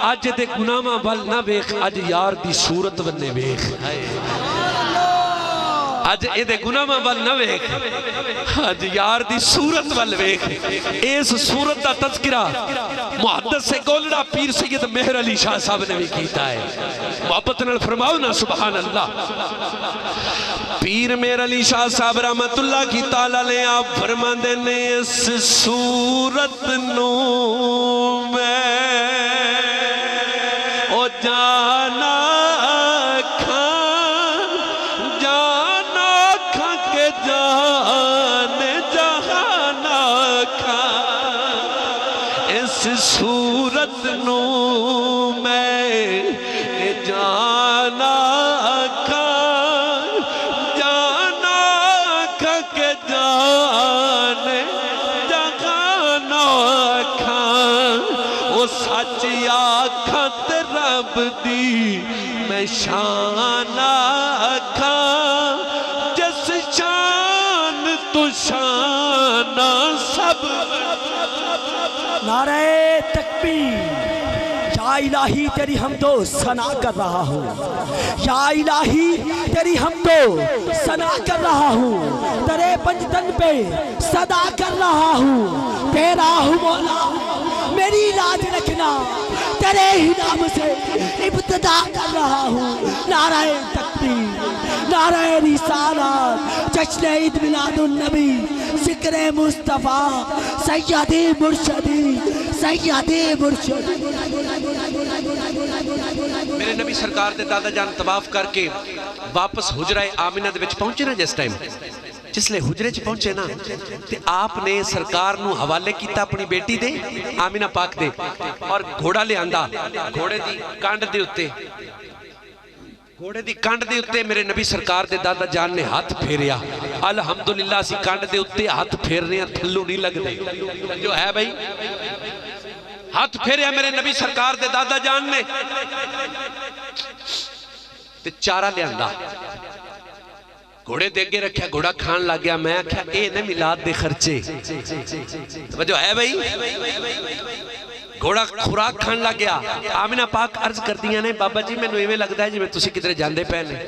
آج دے گناہ ماں بل نہ بیخ، آج یار دی صورت بننے بیخ، آج دے گناہ ماں بل نہ بیخ، آج یار دی صورت بل بیخ۔ اس صورت دا تذکرہ محدث سے گولڑا پیر سید مہر علی شاہ صاحب نے بھی کیتا ہے، محبت نال فرماؤ نا سبحان اللہ۔ پیر مہر علی شاہ صاحب رحمت اللہ کی تعالیٰ لے آپ فرما دینے اس صورت نو میں او جانا کھا کے جان جہانا کھا، اس صورت نو میں جانا کھا کے جان جہانا کھا۔ سچ آکھاں تے رب دی میں شان آکھاں جس شان تو شان سب نعرہ تکبیر یا الہی تیری حمد و ثنا کر رہا ہوں یا الہی تیری حمد و ثنا کر رہا ہوں تیرے پنجتن پہ صدا کر رہا ہوں تیرا ہوں مولا میری لاج رکھنا تیرے ہی نام سے ابتدا کر رہا ہوں نعرہ تکبیر نعرہ رسالت جشن عید میلاد النبی ذکر مصطفیٰ سیدی مرشدی سیدی مرشدی میرے نبی سرکار دے دادا جان طواف کر کے واپس حجرہ آمینہ دے وچ پہنچے نا جس ٹائم جس لئے حجرے چ پہنچے نا تے آپ نے سرکار نو حوالے کیتا اپنی بیٹی دے آمینہ پاک دے اور گھوڑا لے آندہ گھوڑے دی کانڈ دے اتے گھوڑے دی کانڈ دے اتے میرے نبی سرکار دے دادا جان نے ہاتھ پھیریا الحمدللہ سی کانڈ دے اتے ہاتھ پھیرنے تھلو نہیں لگ دے جو ہے بھائی ہاتھ پھیریا میرے نبی سرکار دے دادا جان نے تے چارہ لے آندہ گھوڑے دے گے رکھیا گھوڑا کھان لگ گیا میں کیا اے نے میلاد دے خرچے جو ہے بھائی گھوڑا خوراک کھان لگ گیا آمینہ پاک عرض کر دیا نے بابا جی میں نویوے لگتا ہے جی میں تسی کدھر جاندے پہنے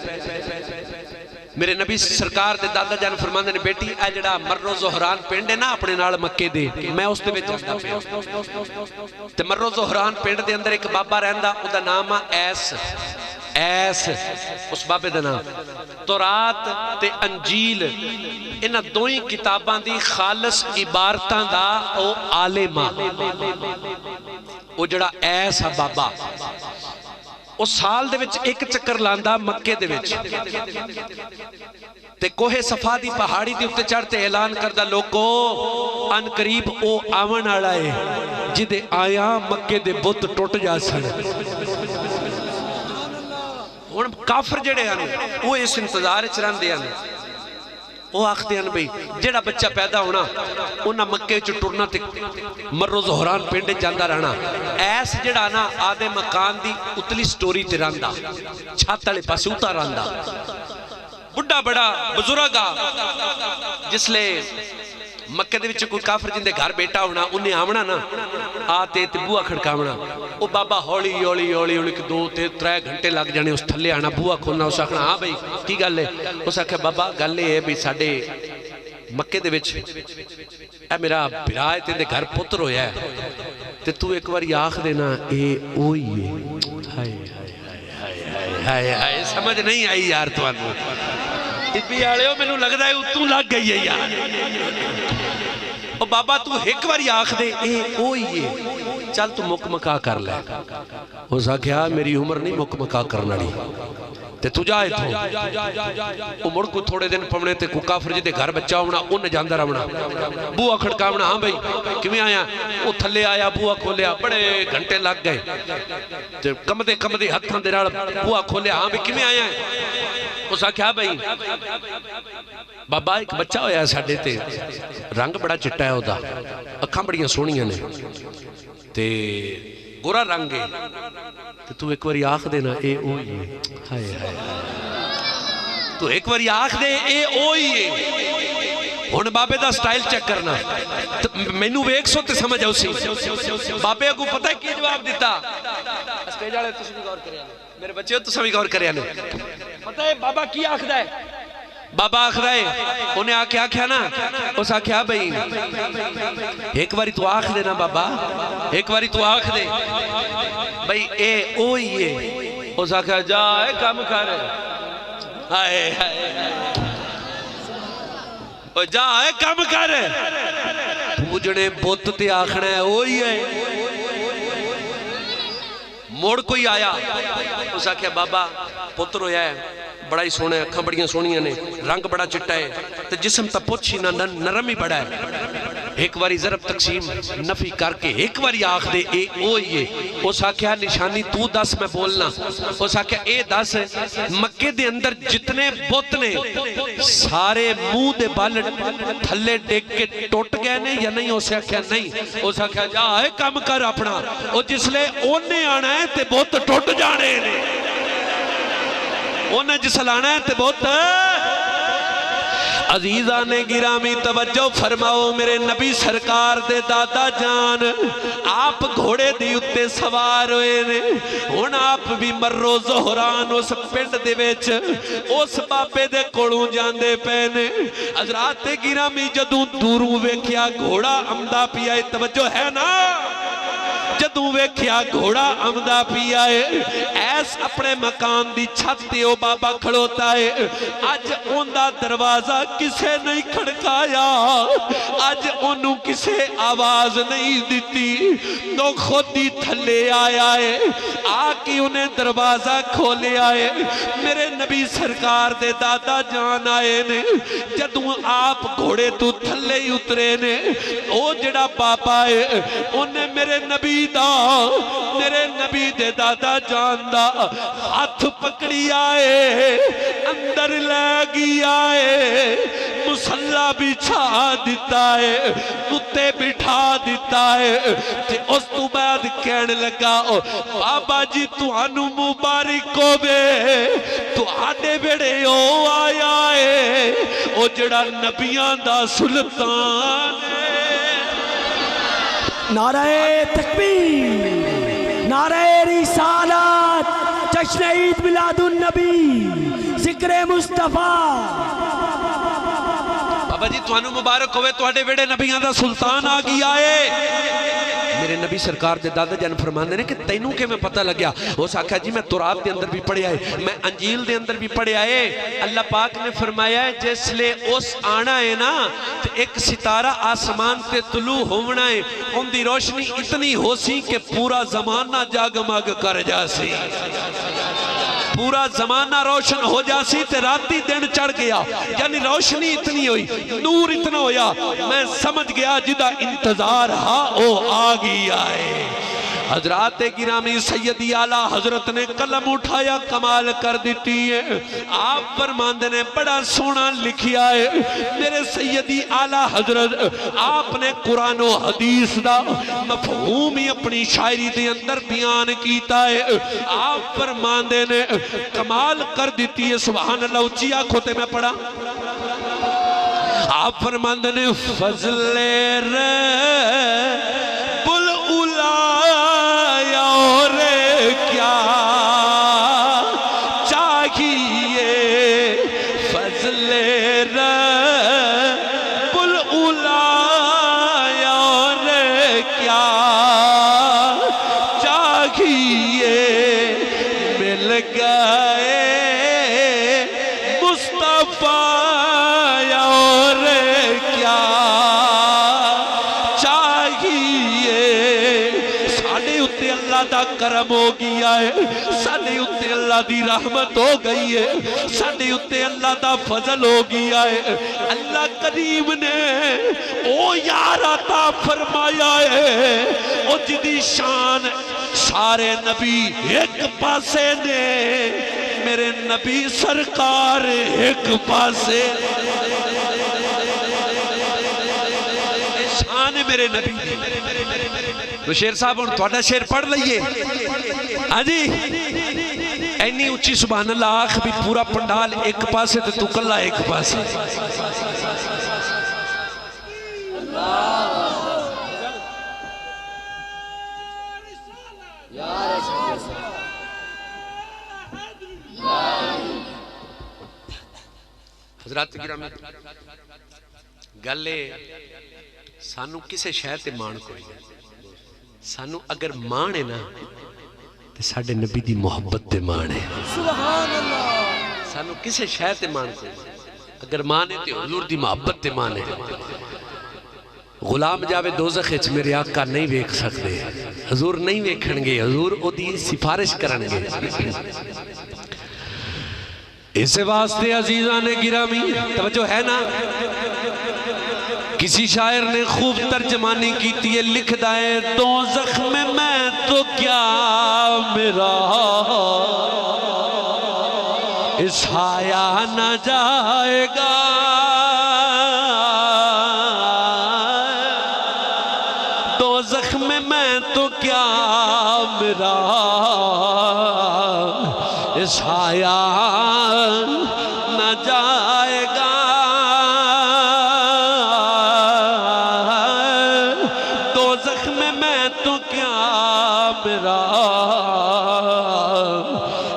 میرے نبی سرکار دے دادا جان فرماندے نے بیٹی اے جڑا مرو زہران پنڈ ہے نا اپنے نال مکے دے میں اس دے وچ جاندا پیا تے مرو زہران پنڈ دے اندر ایک بابا رہندا او دا نام ایس اس بابے دا نام تورات تے انجیل انہاں دوئی کتاباں دی خالص عبارتاں دا او عالم او جڑا ایسا بابا او سال دے وچ ایک چکر لاندا مکے دے وچ تے کوہ صفا دی پہاڑی دی اتے چڑھتے اعلان کردہ لوگو ان قریب او آون آڑا ہے جدے آیا مکے دے بت ٹوٹ جا سن اور کافر جڑے آنے وہ اس انتظار چران دے آنے وہ آختے ہیں بھئی جڑا بچہ پیدا ہونا انہا مکے چو ٹرنا تے مرو زہران پینڈے جاندہ رہنا ایس جڑا نا آدھے مکان دی اتلی سٹوری تے راندہ چھاتالے پاسے اتا راندہ بڑا بڑا بزرگا جس لے مکہ دے وچ کوئی کافر جن دے گھر بیٹا ہونا انہیں آمنا نا آتے تے بوہ کھڑکاونا او بابا ہولی ہولی ہولی ہولی کہ 2-3 گھنٹے لگ جانے اس تھلے آنا بوہ کھولنا اس آکھنا ہاں بھئی کی گل ہے اس آکھے بابا گل ہے بھئی ساڑے مکے دے وچ اے میرا برائے تے دے گھر پتر ہویا ہے تے تو ایک بار آکھ دینا اے اوئی ہے ہائے ہائے ہائے ہائے ہائے سمجھ نہیں آئی یار تو آنو اتبی آڑے ہو میں نو لگ رہا ہے اتوں لگ گئی ہے یار اور بابا تو ایک بار آکھ دے اے اوئی ہے چل تو مکمکا کر لے اس آکھیا میری عمر نہیں مکمکا کرنا لی تے تو جائے تھو وہ مڑ کو تھوڑے دن پمنے تے کو کافر جی دے گھر بچہ ہونا ان جاندہ رہنا بوہ کھڑکاونا ہاں بھئی کیوں آیا وہ تھلے آیا بوہ کھولیا بڑے گھنٹے لگ گئے کم دے ہتھاں دے رال بوہ کھولیا ہاں بھئی کیوں آیا اس آکھیا بھئی بابا ایک بچہ ہویا ساڑھے تے رنگ بڑا چٹا ہے ہوتا اکھاں بڑیاں سونیاں نے تے گورا رنگ ہے تو ایک باری آکھ دینا اے اوئی ہے ہائے ہائے تو ایک باری آکھ دے اے اوئی ہے ہون بابے دا سٹائل چیک کرنا میں نو ایک سو تے سمجھ آؤ سی بابے کو پتہ ہے کی جواب دیتا اسٹیج آلے تو سبھی غور کرے آنے میرے بچے تو سبھی غور کرے آنے پتہ ہے بابا کی آکھ دا ہے بابا آکھ رہے انہیں آکھیا نا اس آکھیا بھئی ایک باری تو آکھ دے نا بابا ایک باری تو آکھ دے بھئی اے اوئی ہے اس آکھیا جا اے کام کر آئے جا اے کام کر پوجنے بوت تے آکھنا ہے اوئی ہے موڑ کوئی آیا اس آکھیا بابا پتر ہویا ہے بڑا ہی سونا ہے اکھاں بڑیاں سونیاں نے رنگ بڑا چٹا ہے تے جسم تا پوچھی نہ نرم ہی بڑا ہے ایک واری ضرب تقسیم نفی کر کے ایک واری آخ دے اے او یہ اس آکھیا نشانی تو دس میں بولنا اس آکھیا اے دس مکے دے اندر جتنے بت نے سارے منہ دے بال تھلے ڈیک کے ٹوٹ گئے نے یا نہیں اسے آکھیا نہیں اس آکھیا جا اے کم کر اپنا او جس لے اونے آنا ہے تے بت ٹوٹ جانے نے اونے جس لانا ہے تے بت عزیزان گرامی توجہ فرماؤ میرے نبی سرکار دے دادا جان آپ گھوڑے دی اتے سوار ہوئے نے ہن آپ بھی مرو زہران اس پنڈ دے ویچ اس بابے دے کوڑوں جاندے پینے حضرات گرامی جدوں دوروں ویکھیا گھوڑا آمدا پیا ہے توجہ ہے نا جدوں ویکھیا گھوڑا آمدا پیا ہے ایس اپنے مکان دی چھت تے او بابا کھڑوتا ہے آج اوندا دروازہ کسے نہیں کھڑکایا آج انہوں کسے آواز نہیں دیتی تو خود ہی تھلے آیا ہے آکی انہیں دروازہ کھولے آئے میرے نبی سرکار دے دادا جان آئے نے جدوں آپ گھوڑے تو تھلے ہی اترے نے او جڑا باپا ہے انہیں میرے نبی میرے نبی دے دادا جان دا ہاتھ پکڑی آئے اندر لگی آئے مسلح بچھا دیتا ہے اتے بٹھا دیتا ہے تے اس تو بعد کہنے لگا بابا جی تو انو مبارک ہو بے تو آڈے بیڑے ہو آیا ہے او جڑا نبیان دا سلطان ہے نعرہ تکبیر نعرہ رسالت جشن عید میلاد النبی ذکر مصطفیٰ بابا جی توانو مبارک ہوئے تو آڈے بیڑے نبیان دا سلطان آگی آئے میرے نبی سرکار دے دادا جان فرمانے نے کہ تینوں کے میں پتہ لگیا وہ ساکھا جی میں تورات دے اندر بھی پڑھے آئے میں انجیل دے اندر بھی پڑھے آئے اللہ پاک نے فرمایا ہے جس لے اس آنا ہے نا ایک ستارہ آسمان تے طلوع ہونا ہے ان دی روشنی اتنی ہو سی کہ پورا زمانہ جاگماگ کر جا سی پورا زمانہ روشن ہو جاسی تے راتی دن چڑھ گیا یعنی روشنی اتنی ہوئی نور اتنا ہویا میں سمجھ گیا جدہ انتظار ہاں او آگی آئے حضرات گرامی سیدی اعلیٰ حضرت نے قلم اٹھایا کمال کر دیتی ہے آپ فرماندے نے بڑا سونا لکھیا ہے میرے سیدی اعلیٰ حضرت آپ نے قرآن و حدیث دا مفہوم ہی اپنی شاعری دے اندر بیان کیتا ہے آپ فرماندے نے کمال کر دیتی ہے سبحان اللہ اچھی آنکھوں تے میں پڑھا آپ فرماندے نے فضل کرم ہو گیا ہے ساڑھے اتے اللہ دی رحمت ہو گئی ہے ساڑھے اتے اللہ دا فضل ہو گیا ہے اللہ کریم نے او یار عطا فرمایا ہے او جدی شان سارے نبی ایک پاسے نے میرے نبی سرکار ایک پاسے شان میرے نبی تو شیر صاحب ان توڑا شیر پڑھ لئیے ہاں جی اینی اچھی سبحان اللہ آنکھ بھی پورا پنڈال ایک پاسے تو کلہ ایک پاسے حضرات گرامی گلے سانو کسے شہر تے مان کوئی سانو اگر مان ہے نا تے ساڑھے نبی دی محبت تے مان ہے سبحان اللہ سانو کسے شہر تے مان کوئی اگر مان ہے تے حضور دی محبت تے مان ہے غلام جاوے دوزخ اچ میرے آقا نہیں ویکھ سکتے حضور نہیں ویکھن گے حضور او دی سفارش کرن گے اسے واسطے عزیزان گرامی توجہ ہے نا کسی شاعر نے خوب ترجمانی کی ہے، لکھ دائے دوزخ میں تو کیا میرا اس حیا نہ جائے گا، دوزخ میں تو کیا میرا اس حیا نہ جائے گا، دوزخ میں تو کیا میرا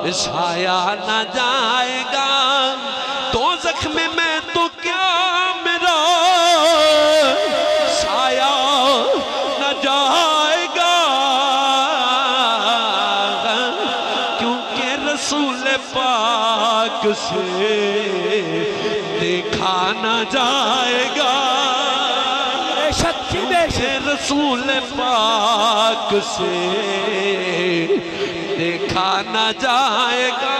اس حیا نہ جائے گا، دوزخ میں تو کیا میرا سایہ نہ جائے گا، کیونکہ رسول پاک سے دیکھا نہ جائے گا، رسول پاک سے دیکھا نہ جائے گا،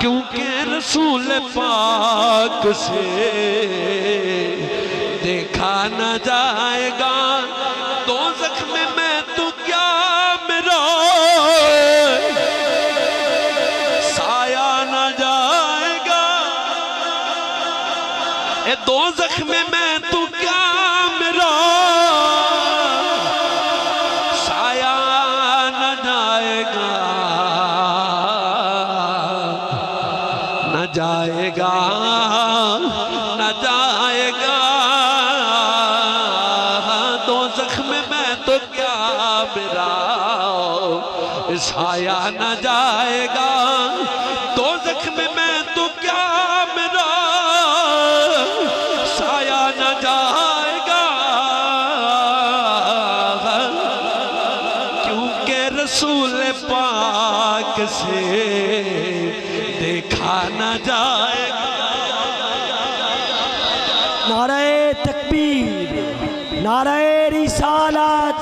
کیونکہ رسول پاک سے دیکھا نہ جائے گا، دوزخ میں تو کیا میرا سایہ نہ جائے گا، اے دوزخ میں تو کیا میرا سایہ نہ جائے گا، نہ جائے گا، نہ جائے گا، دوزخ میں تو کیا میرا سایہ نہ جائے گا، دوزخ میں تو کیا میرا سایہ نہ جائے گا، کیونکہ رسول پاک سے دیکھا نہ جائے گا۔ نعرہ تکبیر، نعرہ رسالت،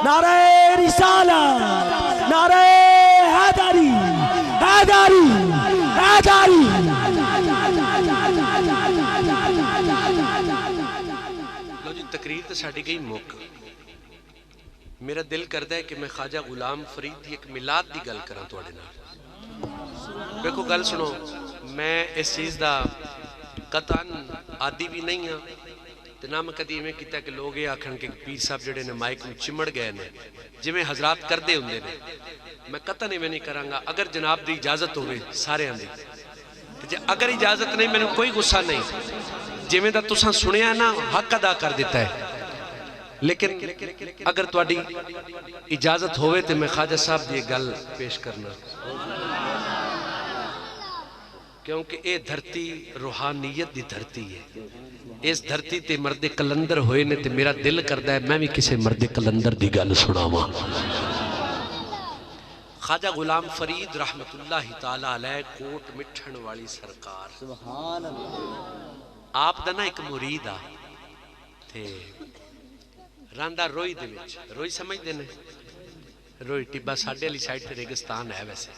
نعرہ رسالت، نعرہ حیدری، حیدری، حیدری۔ لو جی تقریر تو ساڑھی گئی موقع، میرا دل کرتا ہے کہ میں خواجہ غلام فرید دی ایک میلاد دی گل کراں توڑے نال۔ دیکھو گل سنو، میں اس چیز دا قطعاً عادی بھی نہیں ہاں، تو نہ میں کدی میں کیتا کہ لوگ یہ آکھن کہ پیر صاحب جڑے نے مائک میں چمڑ گئے نے جی میں حضرات کر دے ہوندے نے، میں قطعاً نہیں کروں گا اگر جناب دی اجازت ہوئے سارے آندھی، اگر اجازت نہیں میں نے کوئی غصہ نہیں، جی میں دا تساں سنیا نا حق ادا کر دیتا ہے، لیکن اگر تواڈی اجازت ہوئے تو میں خواجہ صاحب دی گل پیش کرنا، کیونکہ اے دھرتی روحانیت دی دھرتی ہے، اس دھرتی تے مرد کلندر ہوئے نے تے میرا دل کردہ ہے میں بھی کسے مرد کلندر دی گل سناواں۔ خواجہ غلام فرید رحمت اللہ تعالیٰ علیہ کوٹ مٹھن والی سرکار، سبحان اللہ، آپ دا نا ایک مرید آ تھے راندہ روئی دے وچ، روئی سمجھ دینے روئی ٹبا ساڑھے علی سائٹ تے ریگستان ہے، ویسے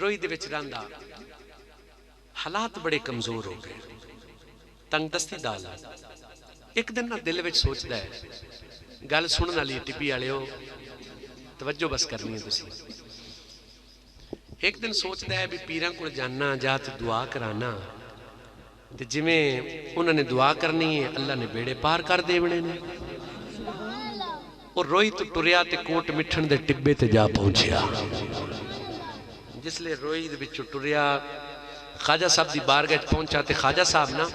روئی دے وچ راندہ حالات بڑے کمزور ہو گئے، تنگ دستی ڈالا، ایک دن نہ دل وچ سوچدا ہے گل سنن والی ٹبی والے ہو توجہ بس کرنی ہے تسی، ایک دن سوچدا ہے بھی پیراں کول جاننا جات دعا کرانا، تے جویں انہوں نے دعا کرنی ہے اللہ نے بیڑے پار کر دیونے نے، اور روئی تو ٹریا تے کوٹ مٹھن دے ٹبے تے جا پہنچیا، جس لئے روئی دے بچو ٹریا خواجہ صاحب دی بارگاہ پہنچا تے خواجہ صاحب نا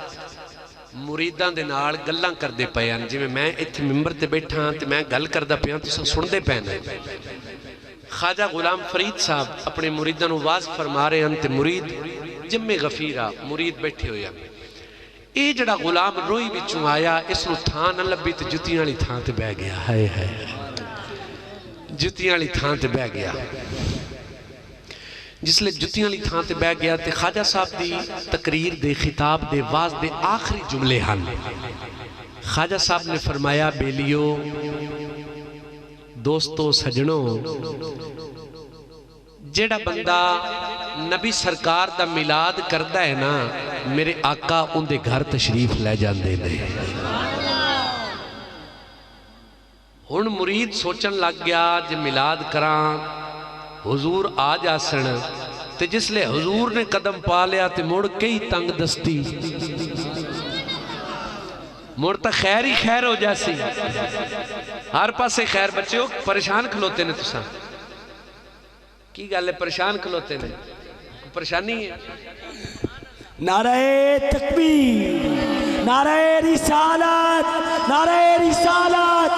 مریداں دے نال گلاں کر دے پئے ہیں، جی میں ایتھے ممبر تے بیٹھا ہاں تے میں گل کردہ پئے ہاں تو سن دے پئے ہیں، خواجہ غلام فرید صاحب اپنے مریداں نو واز فرما رہے ہیں تے مرید جمع غفیرہ مرید بیٹھے ہوئے ہیں، اے جڑا غلام روئی بچوں آیا اس نو تھان نہ لبی تے جتیاں لی تھان تے بہ گیا، ہائے ہائے جتیاں لی تھان تے بہ گیا، جس لئے جتیاں لی تھان تے بہ گیا تے خواجہ صاحب دی تقریر دے خطاب دے واز دے آخری جملے ہن، خواجہ صاحب نے فرمایا بیلیو دوستو سجنوں، جیڑا بندہ نبی سرکار دا میلاد کردا ہے نا میرے آقا ان دے گھر تشریف لے جاندے نے ہن مرید سوچن لگ گیا جے میلاد کراں حضور آ جاسن تے جس لے حضور نے قدم پا لیا تے مڑ کئی تنگ دستی مڑ تا خیر ہی خیر ہو جاسی ہر پاسے خیر بچے ہو پریشان کھلوتے نے تساں کی گالے پریشان کھلوتے نے پریشانی ہے نعرہ تکبیر نعرہ رسالت نعرہ رسالت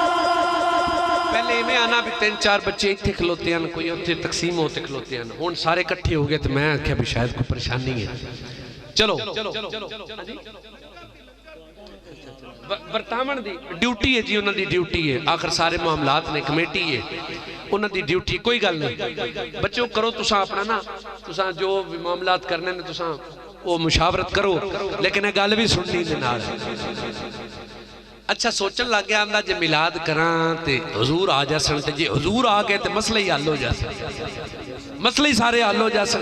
پہلے میں آنا بھی 3-4 بچے اتھے کھلوتے ہیں کوئی اتھے تقسیم ہوتے کھلوتے ہیں ہون سارے کٹھے ہو گئے تو میں آکھیا بھی شاید کوئی پریشانی ہے چلو برطامن دی ڈیوٹی ہے جی انہوں دی ڈیوٹی ہے آخر سارے معاملات نے کمیٹی ہے انہوں دی ڈیوٹی کوئی گل نہیں بچوں کرو تساں اپنا نا تساں جو بھی معاملات کرنے نے تساں وہ مشاورت کرو لیکن یہ گل بھی سننی دے نال اچھا سوچن لگ گیا آندہ جے میلاد کران تے حضور آ جاسن تے جے حضور آ گئے تے مسئلہ ہی حل ہو جاسن مسئلہ ہی سارے حل ہو جاسن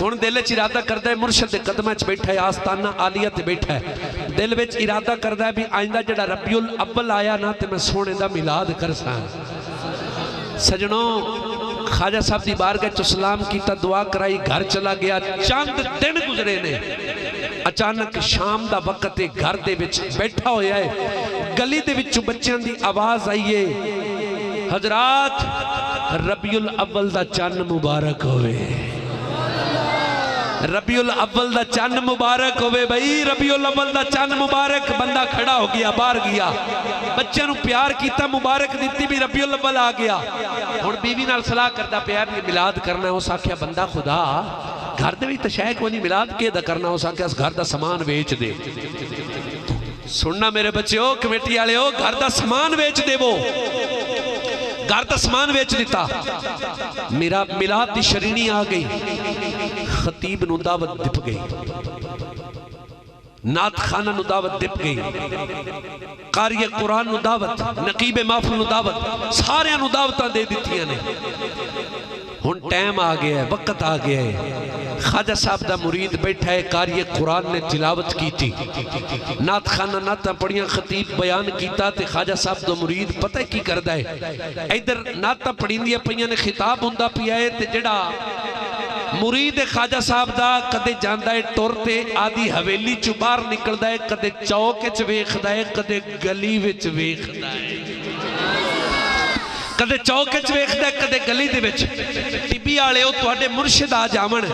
ہن دل وچ ارادہ کردا ہے مرشد دے قدماں وچ بیٹھا ہے آستانہ عالیہ تے بیٹھا ہے دل وچ ارادہ کردا ہے بھی آئندہ جڑا ربیع الاول آیا نا تے میں سونے دا میلاد کرساں سجنوں خواجہ صاحب دی بارگاہ چ سلام کیتا دعا کرائی گھر چلا گیا چند دن گزرے نے اچانک شام دا وقت گھر دے وچ بیٹھا ہویا ہے گلی دے وچ بچیاں دی آواز آئیے حضرات ربیع الاول دا چند مبارک ہوئے ربیع الاول دا چند مبارک ہوئے بھائی ربیع الاول دا چند مبارک بندہ کھڑا ہو گیا باہر گیا بچے نو پیار کیتا مبارک دیتی بھی ربیع الاول آ گیا ہن بیوی نال صلاح کردا پیا بھی میلاد کرنا ہے اس آکھیا بندہ خدا گھر دے وچ تے شے کوئی نہیں میلاد کے دا کرنا اس آکھیا اس گھر دا سامان ویچ دے سننا میرے بچیو کمیٹی والے ہو گھر دا سامان ویچ دے وہ گھر دا سامان ویچ دیتا میرا میلاد دی شرینی آ گئی خطیب نو دعوت دپ گئی نعت خانہ نو دعوت دپ گئی قاری قرآن نو دعوت نقیب محفل نو دعوت سارے نو دعوتاں دے دیتیاں نے ہن ٹائم آ گیا ہے وقت آ گیا ہے خواجہ صاحب دا مرید بیٹھا ہے قاری قرآن نے تلاوت کی تھی نعت خانہ نعتاں پڑھیاں خطیب بیان کیتا تے خواجہ صاحب دا مرید پتہ کی کردا ہے ادھر نعتاں پڑھیندیاں پئیاں نے خطاب ہوندا پیا ہے تے جڑا مرید خواجہ صاحب دا کدے جاندا ہے ٹر تے آدھی حویلی چوں باہر نکلدا ہے کدے چوک وچ ویکھدا ہے کدے گلی وچ ویکھدا ہے کدے چوک وچ ویکھدا ہے کدے گلی دے وچ ٹبی والے او تواڈے مرشد آ جاون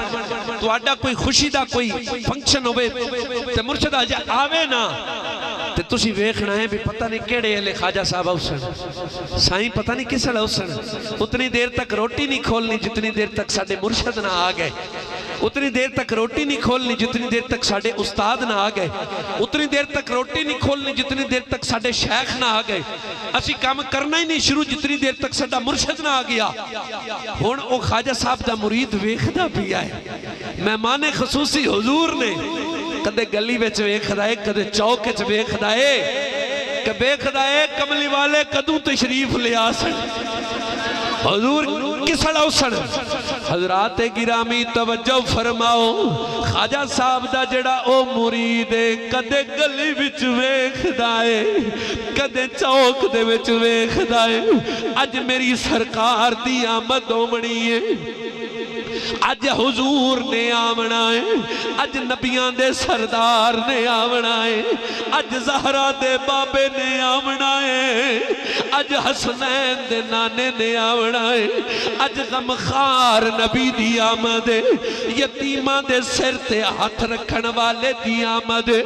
تواڈا کوئی خوشی دا کوئی فنکشن ہوے تے مرشد آ جا آوے نا تے تسی ویکھنا ہے بھی پتہ نہیں کیڑے ہلے خواجہ صاحب اوسن سائیں پتہ نہیں کس ہلے اوسن اتنی دیر تک روٹی نہیں کھولنی جتنی دیر تک ساڈے مرشد نہ آ گئے اتنی دیر تک روٹی نہیں کھولنی جتنی دیر تک ساڈے استاد نہ آ گئے اتنی دیر تک روٹی نہیں کھولنی جتنی دیر تک ساڈے شیخ نہ آ گئے اسی کام کرنا ہی نہیں شروع جتنی دیر تک ساڈا مرشد نہ آ گیا ہن او خواجہ صاحب دا مرید ویکھدا پیا ہے مہمان خصوصی حضور نے کدے گلی وچ ویکھدا ہے کدے چوک وچ ویکھدا ہے کہ ویکھدا ہے کملی والے کدوں تشریف لے آسن حضور کس ہڑاؤ سن حضرات گرامی توجہ فرماؤ خواجہ صاحب دا جڑا او مرید کدے گلی وچ ویکھدا ہے کدے چوک دے وچ ویکھدا ہے اج میری سرکار دی آمد ہومنی ہے اج حضور نے آمنا ہے اج نبیان دے سردار نے آمنا ہے اج زہرہ دے بابے نے آمنا ہے اج حسنین دے نانے نے آمنا ہے اج غمخار نبی دی آمد ہے یتیمہ دے سر تے ہاتھ رکھن والے دی آمد ہے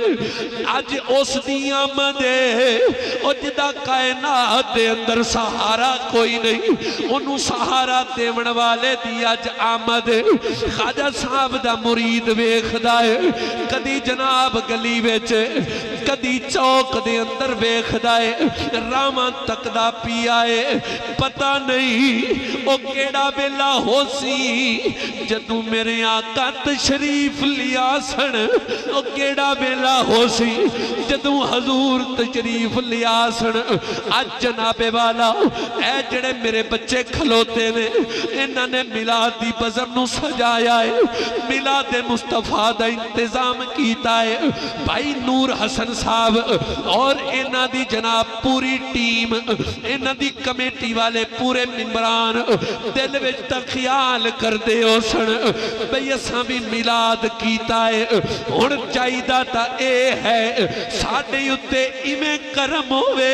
اج اس دی آمد ہے او جدا کائنات دے اندر سہارا کوئی نہیں انہوں سہارا دیون والے دی اج آمد خواجہ صاحب دا مرید ویکھدا ہے کدی جناب گلی وچ کدی چوک دے اندر ویکھدا ہے راواں تک دا پیا ہے پتہ نہیں او کیڑا ویلا ہو سی جدوں میرے آقا تشریف لیا سن او کیڑا ویلا ہو سی جدوں حضور تشریف لیا سن اج جناب والا اے جڑے میرے بچے کھلوتے نے انہاں نے میلاد دی بزم نو نو سجایا ہے میلاد مصطفیٰ دا انتظام کیتا ہے بھائی نور حسن صاحب اور انہاں دی جناب پوری ٹیم انہاں دی کمیٹی والے پورے ممبران دل وچ تک خیال کر دے ہو سن بھئی اساں بھی میلاد کیتا ہے ہن چاہیدا تا اے ہے ساڈے اُتے ایویں کرم ہوئے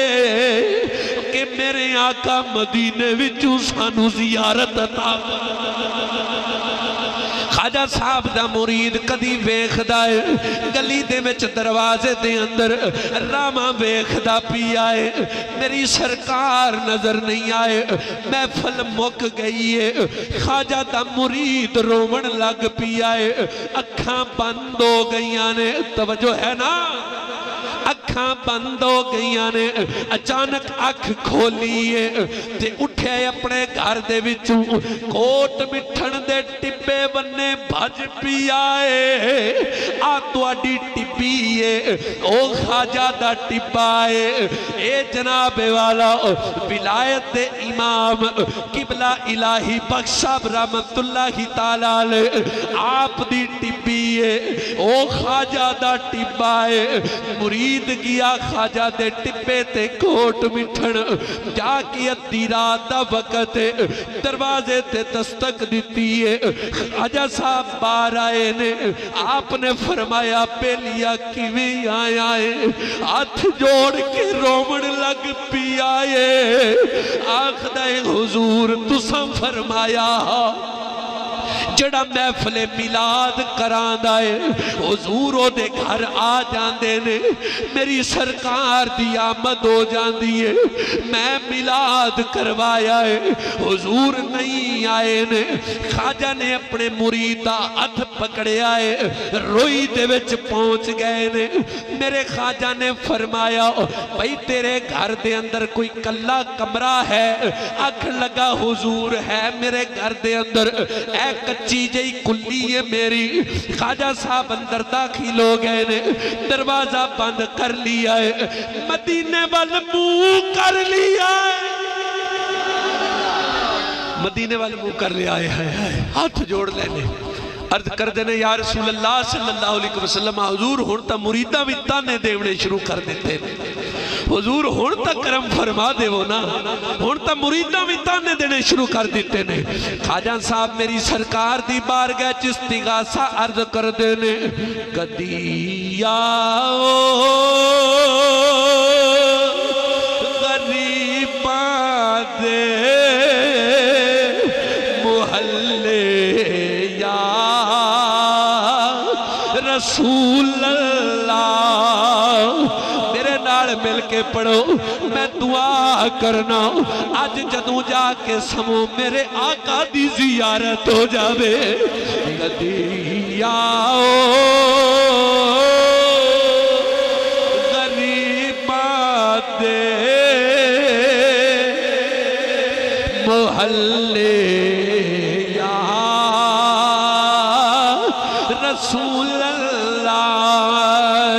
کہ میرے آقا مدینے وچوں سانو زیارت عطا خواجہ صاحب دا مرید کدی ویکھدا ہے گلی دے وچ دروازے دے اندر راما ویکھدا پیا ہے میری سرکار نظر نہیں آئے محفل مک گئی ہے خواجہ دا مرید رومن لگ پیا ہے اکھاں بند ہو گئیاں نے توجہ ہے نا اکھاں بند ہو گئیاں نے اچانک اکھ کھولیے تے اٹھے اپنے گھر دے وچوں کوٹ مٹھن دے ٹبے بننے بھج پی آئے آ تواڈی ٹبی ہے او خواجہ دا ٹبا ہے اے جناب والا ولایت دے امام قبلہ الہی بخش صاحب رحمت اللہ تعالی آپ دی ٹبی ہے او خواجہ دا ٹبا ہے مرید گیا خواجہ دے ٹپے تے کوٹ مٹھن جا کی ادھی رات دا وقت دروازے تے دستک دیتی ہے خواجہ صاحب بار آئے نے آپ نے فرمایا پیلیا کیویں آیا ہے ہاتھ جوڑ کے رومن لگ پی آئے آخدہ حضور تساں فرمایا جڑا محفل میلاد کراندہ ہے حضور او دے گھر آ جاندے نے میری سرکار دی آمد ہو جاندی ہے میں میلاد کروایا ہے حضور نہیں آئے نے خواجہ نے اپنے مریدہ ہتھ پکڑے آئے روئی دے وچ پہنچ گئے نے میرے خواجہ نے فرمایا بھئی تیرے گھر دے اندر کوئی کلا کمرہ ہے اکھ لگا حضور ہے میرے گھر دے اندر اے کچی جئی کلی ہے میری خواجہ صاحب اندر داخل ہو گئے نے دروازہ بند کر لیا ہے مدینے والے منہ کر لیا ہے مدینے والے منہ کر لیا ہے ہاتھ جوڑ لینے عرض کر دینے یا رسول اللہ صلی اللہ علیہ وسلم حضور ہونتا مریدہ بھی تانے دیونے شروع کر دیتے حضور ہونتا کرم فرما دے وہ نا ہونتا مریدہ بھی تانے دینے شروع کر دیتے نے خواجہ صاحب میری سرکار دی بارگاہ چستغاثہ عرض کر دینے کدی آؤ غریباں دے محلے یا رسول اللہ میرے نال مل کے پڑھو میں دعا کرنا آج جدوں جا کے سمو میرے آقا دی زیارت ہو جاوے کدی آؤ غریباں دے محلے یا رسول اللہ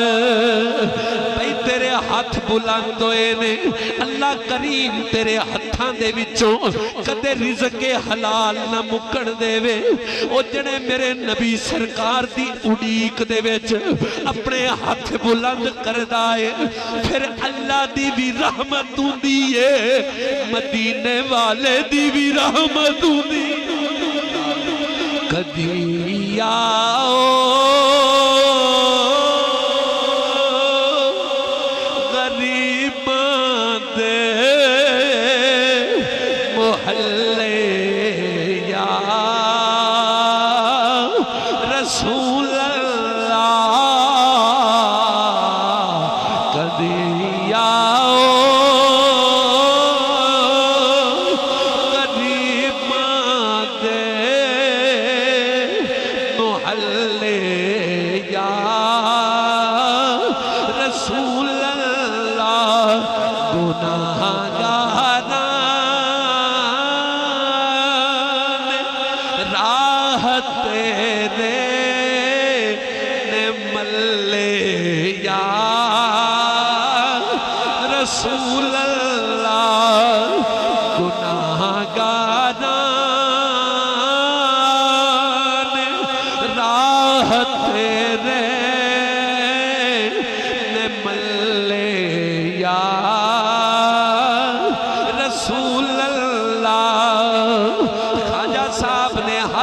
بھئی تیرے ہاتھ بلند ہوئے نے اللہ کریم تیرے ہتھاں دے وچوں کدے رزق حلال نہ مکڑ دے وے او جنے میرے نبی سرکار دی اڑیک دے وچ اپنے ہاتھ بلند کر دائے پھر اللہ دی بھی رحمت دیئے مدینے والے دی بھی رحمت دیئے کدی آؤ غریباں دے محلے یا رسول اللہ کدی آؤ غریباں دے محلے یا رسول اللہ گناہگاراں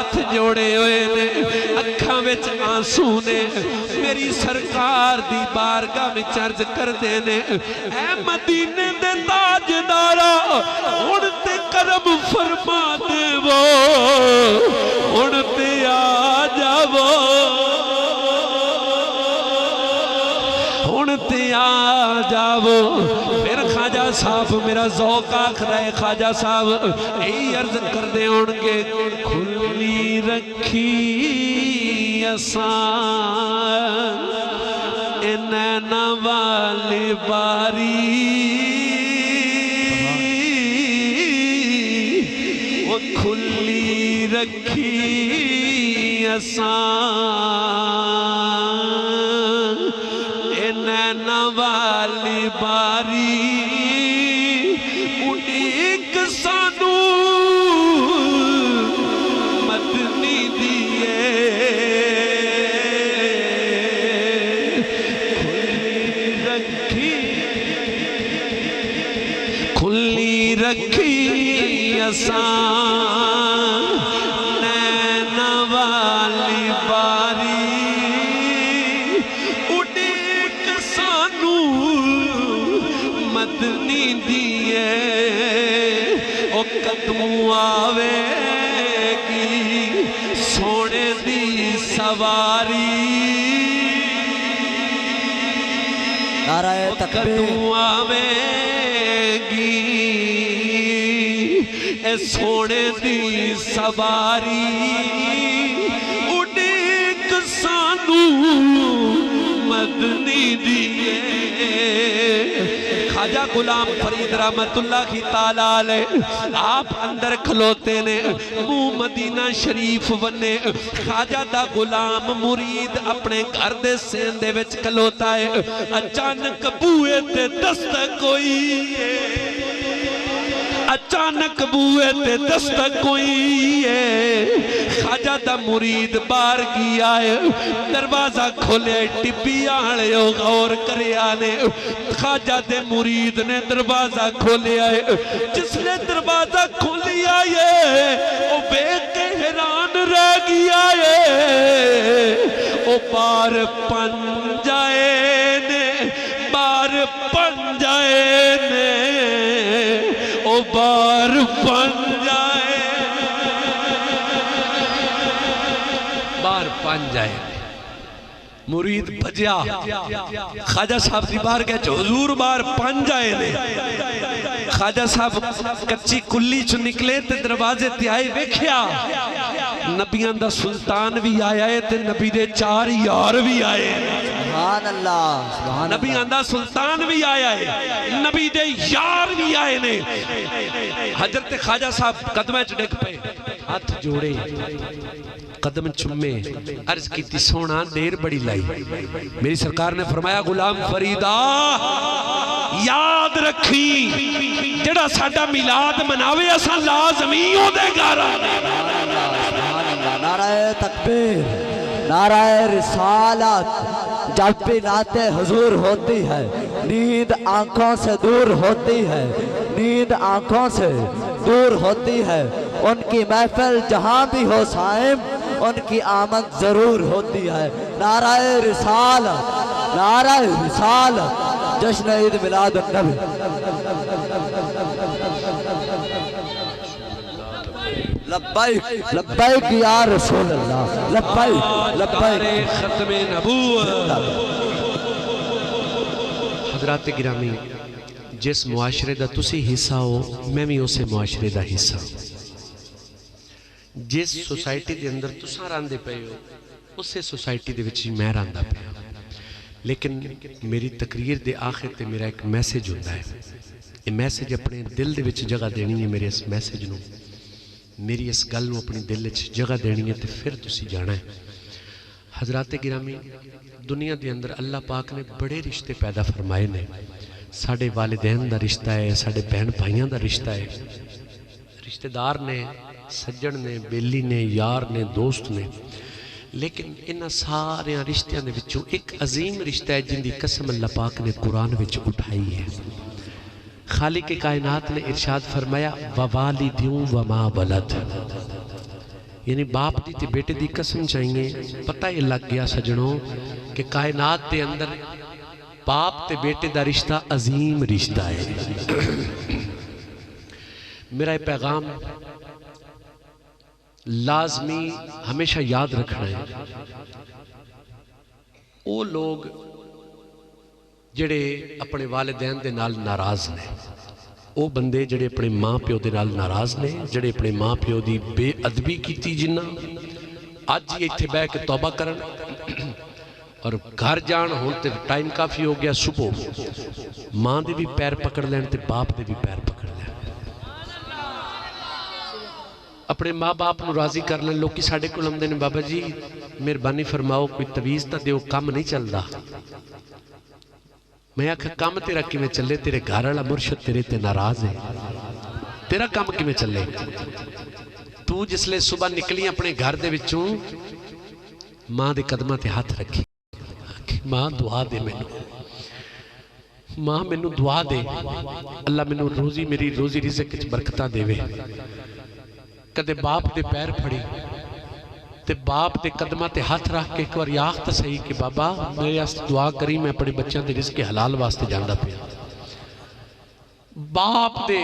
ہاتھ جوڑے ہوئے نے اکھاں وچ آنسو نے میری سرکار دی بارگاہ میں عرض کر دے نے اے مدینے دے تاجدارا ہن تے کرم فرما دے وہ ہن تے آ جاؤ ہن تے آ جاؤ پھر خواجہ صاحب میرا ذوق آکھ رہے خواجہ صاحب ای عرض کر دے ان کے کھلی رکھی اساں اے نینا والی باری وہ کھلی رکھی اساں اے نینا والی باری اڑیک سانو مدنی دیئے کھلی رکھی اساں نینا والی باری اڑیک سانو مدنی دیئے او قدموں آوے گی سونے دی سواری نعرہ تکبیر قدموں آوے گی اے سونے دی سواری اڑیک سانو مدنی دیئے خواجہ غلام فرید رحمت اللہ کی تعالیٰ علیہ آپ اندر کھلوتے نے منہ مدینہ شریف ونے خواجہ دا غلام مرید اپنے گھر دے سیندے وچ کھلوتا ہے اچانک بوئے تے دستک ہوئی ہے اچانک بوئے تے دستک ہوئی ہے خواجہ دا مرید بار گیا ہے دروازہ کھولے ٹپی آڑے ہو غور کرے آنے خواجہ دے مرید نے دروازہ کھولے آئے جس نے دروازہ کھولی آئے او بے کے حیران رہ گیا ہے او بار پن جائے نے بار پن جائے نے او بار پن جائے بار پن جائے مرید بجیا خواجہ صاحب دی بار گئے حضور بار پن جائے نے خواجہ صاحب کچی کلی چو نکلے تے دروازے تے آئے ویکھیا نبیان دا سلطان بھی آیا ہے تے نبی دے 4 یار بھی آئے سبحان اللہ نبی آندہ سلطان بھی آیا ہے نبی دے یار بھی آئے نے حضرت خواجہ صاحب قدمہ چڑک پہ ہاتھ جوڑے قدم چمے عرض کی تی سونا دیر بڑی لائی میری سرکار نے فرمایا غلام فریدہ یاد رکھی جڑا ساڈا میلاد مناوے اساں لازمیوں دے گارا نعرہ تکبیر نعرہ رسالت جب بھی نعت حضور ہوتی ہے نیند آنکھوں سے دور ہوتی ہے نیند آنکھوں سے دور ہوتی ہے ان کی محفل جہاں بھی ہو صائم ان کی آمد ضرور ہوتی ہے نعرہ رسالت جشن عید میلاد النبی لبیک لبیک یا رسول اللہ لبیک لبیک ختم نبوت حضرات گرامی جس معاشرے دا تسی حصہ ہو میں بھی اسے معاشرے دا حصہ جس سوسائٹی دے اندر تساں راندے پے ہو اسے سوسائٹی دے وچ میں راندا پیا لیکن میری تقریر دے آخر تے میرا ایک میسیج ہوتا ہے یہ میسیج اپنے دل دے وچ جگہ دینی ہے میرے اس میسیج نو میری اس گل نو اپنی دل وچ جگہ دینی ہے تے پھر تسی جانا ہے حضرات گرامی دنیا دے اندر اللہ پاک نے بڑے رشتے پیدا فرمائے نے ساڑھے والدین دا رشتہ ہے ساڑھے بہن بھائیاں دا رشتہ ہے رشتہ دار نے سجن نے بیلی نے یار نے دوست نے لیکن انہاں سارے رشتیاں دے وچوں ایک عظیم رشتہ ہے جن دی قسم اللہ پاک نے قرآن وچ اٹھائی ہے خالق کائنات نے ارشاد فرمایا ووالدیوں وما ولد یعنی باپ دی تے بیٹے دی قسم چاہیے. پتہ یہ لگ گیا سجنوں کہ کائنات دے اندر باپ تے بیٹے دا رشتہ عظیم رشتہ ہے. میرا یہ پیغام لازمی ہمیشہ یاد رکھنا ہے. وہ لوگ جڑے اپنے والدین دے نال ناراض نے، وہ بندے جڑے اپنے ماں پیو دے نال ناراض نے، جڑے اپنے ماں پیو دی بے ادبی کیتی جنہ آج ہی اتھے بہ کے توبہ کرن اور گھر جان ہوتے ٹائم کافی ہو گیا. صبح ماں دے بھی پیر پکڑ لین تے باپ دے بھی پیر پکڑ لین. اپنے ماں باپ نو راضی کر لیں. لوگ کی ساڑھے کو لمدے نے بابا جی مہربانی فرماؤ کوئی تویز تا دیو کام نہیں چل دا. میں آکھا کام تیرا کی میں چلے، تیرے گھر والا مرشد تیرے تے ناراض ہے، تیرا کام کی میں چلے. تو جس لئے صبح نکلی اپنے گھر دے وچوں ماں دے قدمہ تے ہاتھ رکھی، ماں دعا دے مینوں، ماں مینوں دعا دے، اللہ مینوں روزی میری روزی رزق وچ برکتاں دے وے. کدے باپ دے پیر پھڑی تے باپ دے قدمہ تے ہاتھ رکھ کے ایک بار آخ تے صحیح کہ بابا میرے واسطے دعا کری، میں اپنے بچیاں دے رزق حلال واسطے جاندا پیا. باپ دے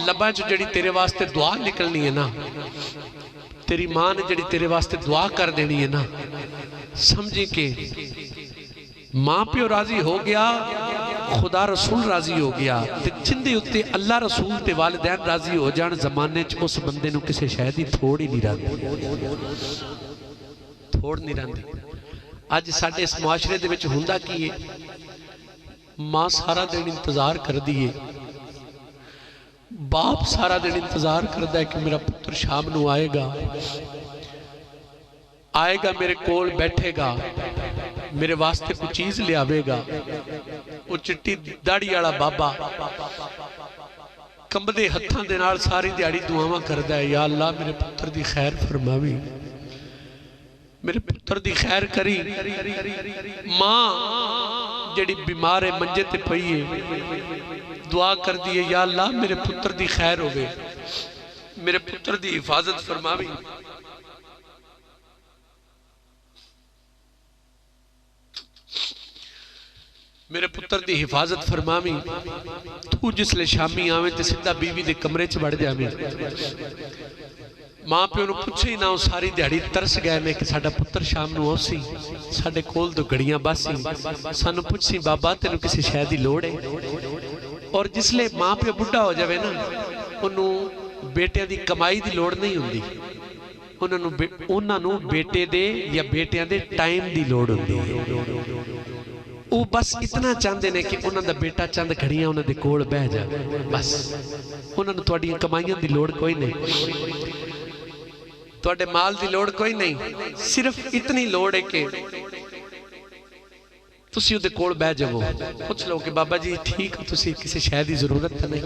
لباں جو جڑی تیرے واسطے دعا نکلنی ہے نا، تیری ماں نے جڑی تیرے واسطے دعا کر دینی ہے نا، سمجھیں کہ ماں پیو راضی ہو گیا، خدا رسول راضی ہو گیا. تے جندے اتے اللہ رسول تے والدین راضی ہو جان زمانے چ اس بندے نو کسے شاید ہی تھوڑ ہی نہیں رہندی، تھوڑ نہیں رہندی. اج ساڈے اس معاشرے دے وچ ہوندا کی ہے، ماں سارا دن انتظار کر دیئے، باپ سارا دن انتظار کردہ ہے کہ میرا پتر شام نو آئے گا، آئے گا میرے کول بیٹھے گا، میرے واسطے کوئی چیز لے آوے گا. وہ چٹی داڑی آڑا بابا کمبدے ہتھاں دے نال ساری دیاڑی دعاواں کردہ ہے، یا اللہ میرے پتر دی خیر فرماوی، میرے پتر دی خیر کری. ماں جڑی بیمار منجے تے پئیے دعا کر دیئے، یا اللہ میرے پتر دی خیر ہوگے، میرے پتر دی حفاظت فرماوی. میرے پتر دی حفاظت فرماوی. تو جس لے شامی آویں تے سدھا بیوی دے کمرے چ بڑھ جاویں. ماں پیو نو پوچھے ہی نہ ہو ساری دیہڑی ترس گئے نے کہ ساڈا پتر شام نو آسی، ساڈے کول دو گھڑیاں باسی، سانو پوچھسی بابا تینوں کسی شے دی لوڑ ہے. اور جس لے ماں پیو بڈھا ہو جاوے نا، انہوں بیٹیاں دی کمائی دی لوڑ نہیں ہوندی، انہاں نو بیٹے دے یا بیٹیاں دے ٹائم دی لوڑ ہوندی ہے. وہ بس اتنا چاندے نے کہ انہاں دا بیٹا چاند گھڑیاں انہاں دے کول بہ جا، بس انہاں نو تواڈی کمائیاں دی لوڑ کوئی نہیں، تواڈے مال دی لوڑ کوئی نہیں. صرف اتنی لوڑ ہے کہ تسی دے کول بہ جاؤ. پوچھ لو کہ بابا جی ٹھیک تسی کسی شے دی ضرورت نہیں.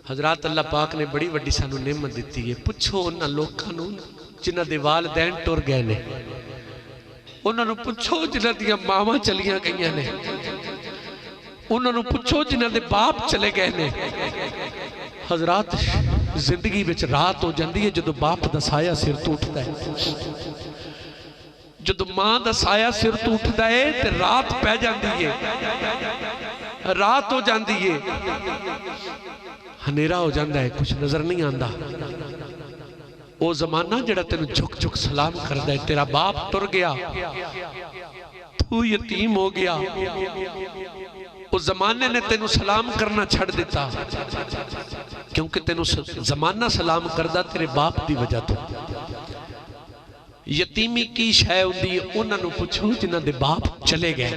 حضرات اللہ پاک نے بڑی وڈی سانو نعمت دیتی ہے. پوچھو انہاں لوکاں نو جنہاں دے والدین ٹر گئے نے، انہاں نو پوچھو جنہاں دیاں ماواں چلیاں گئیاں نے، انہاں نو پوچھو جنہاں دے باپ چلے گئے نے. حضرات زندگی بچ رات ہو جاندی ہے جدو باپ دا سایہ سر تو اٹھتا ہے، جدو ماں دا سایہ سر تو اٹھتا ہے تے رات پہ جاندی ہے، رات ہو جاندی ہے، ہنیرا ہو جاندہ ہے، کچھ نظر نہیں آندہ. وہ زمانہ جڑا تینو جھک جھک سلام کردہ ہے، تیرا باپ ٹر گیا، تو یتیم ہو گیا، اس زمانے نے تینو سلام کرنا چھڑ دیتا، کیونکہ تینو زمانہ سلام کردہ تیرے باپ دی وجہ تو. یتیمی کی شے ہوندی انہاں نو پوچھو جنہاں دے باپ چلے گئے،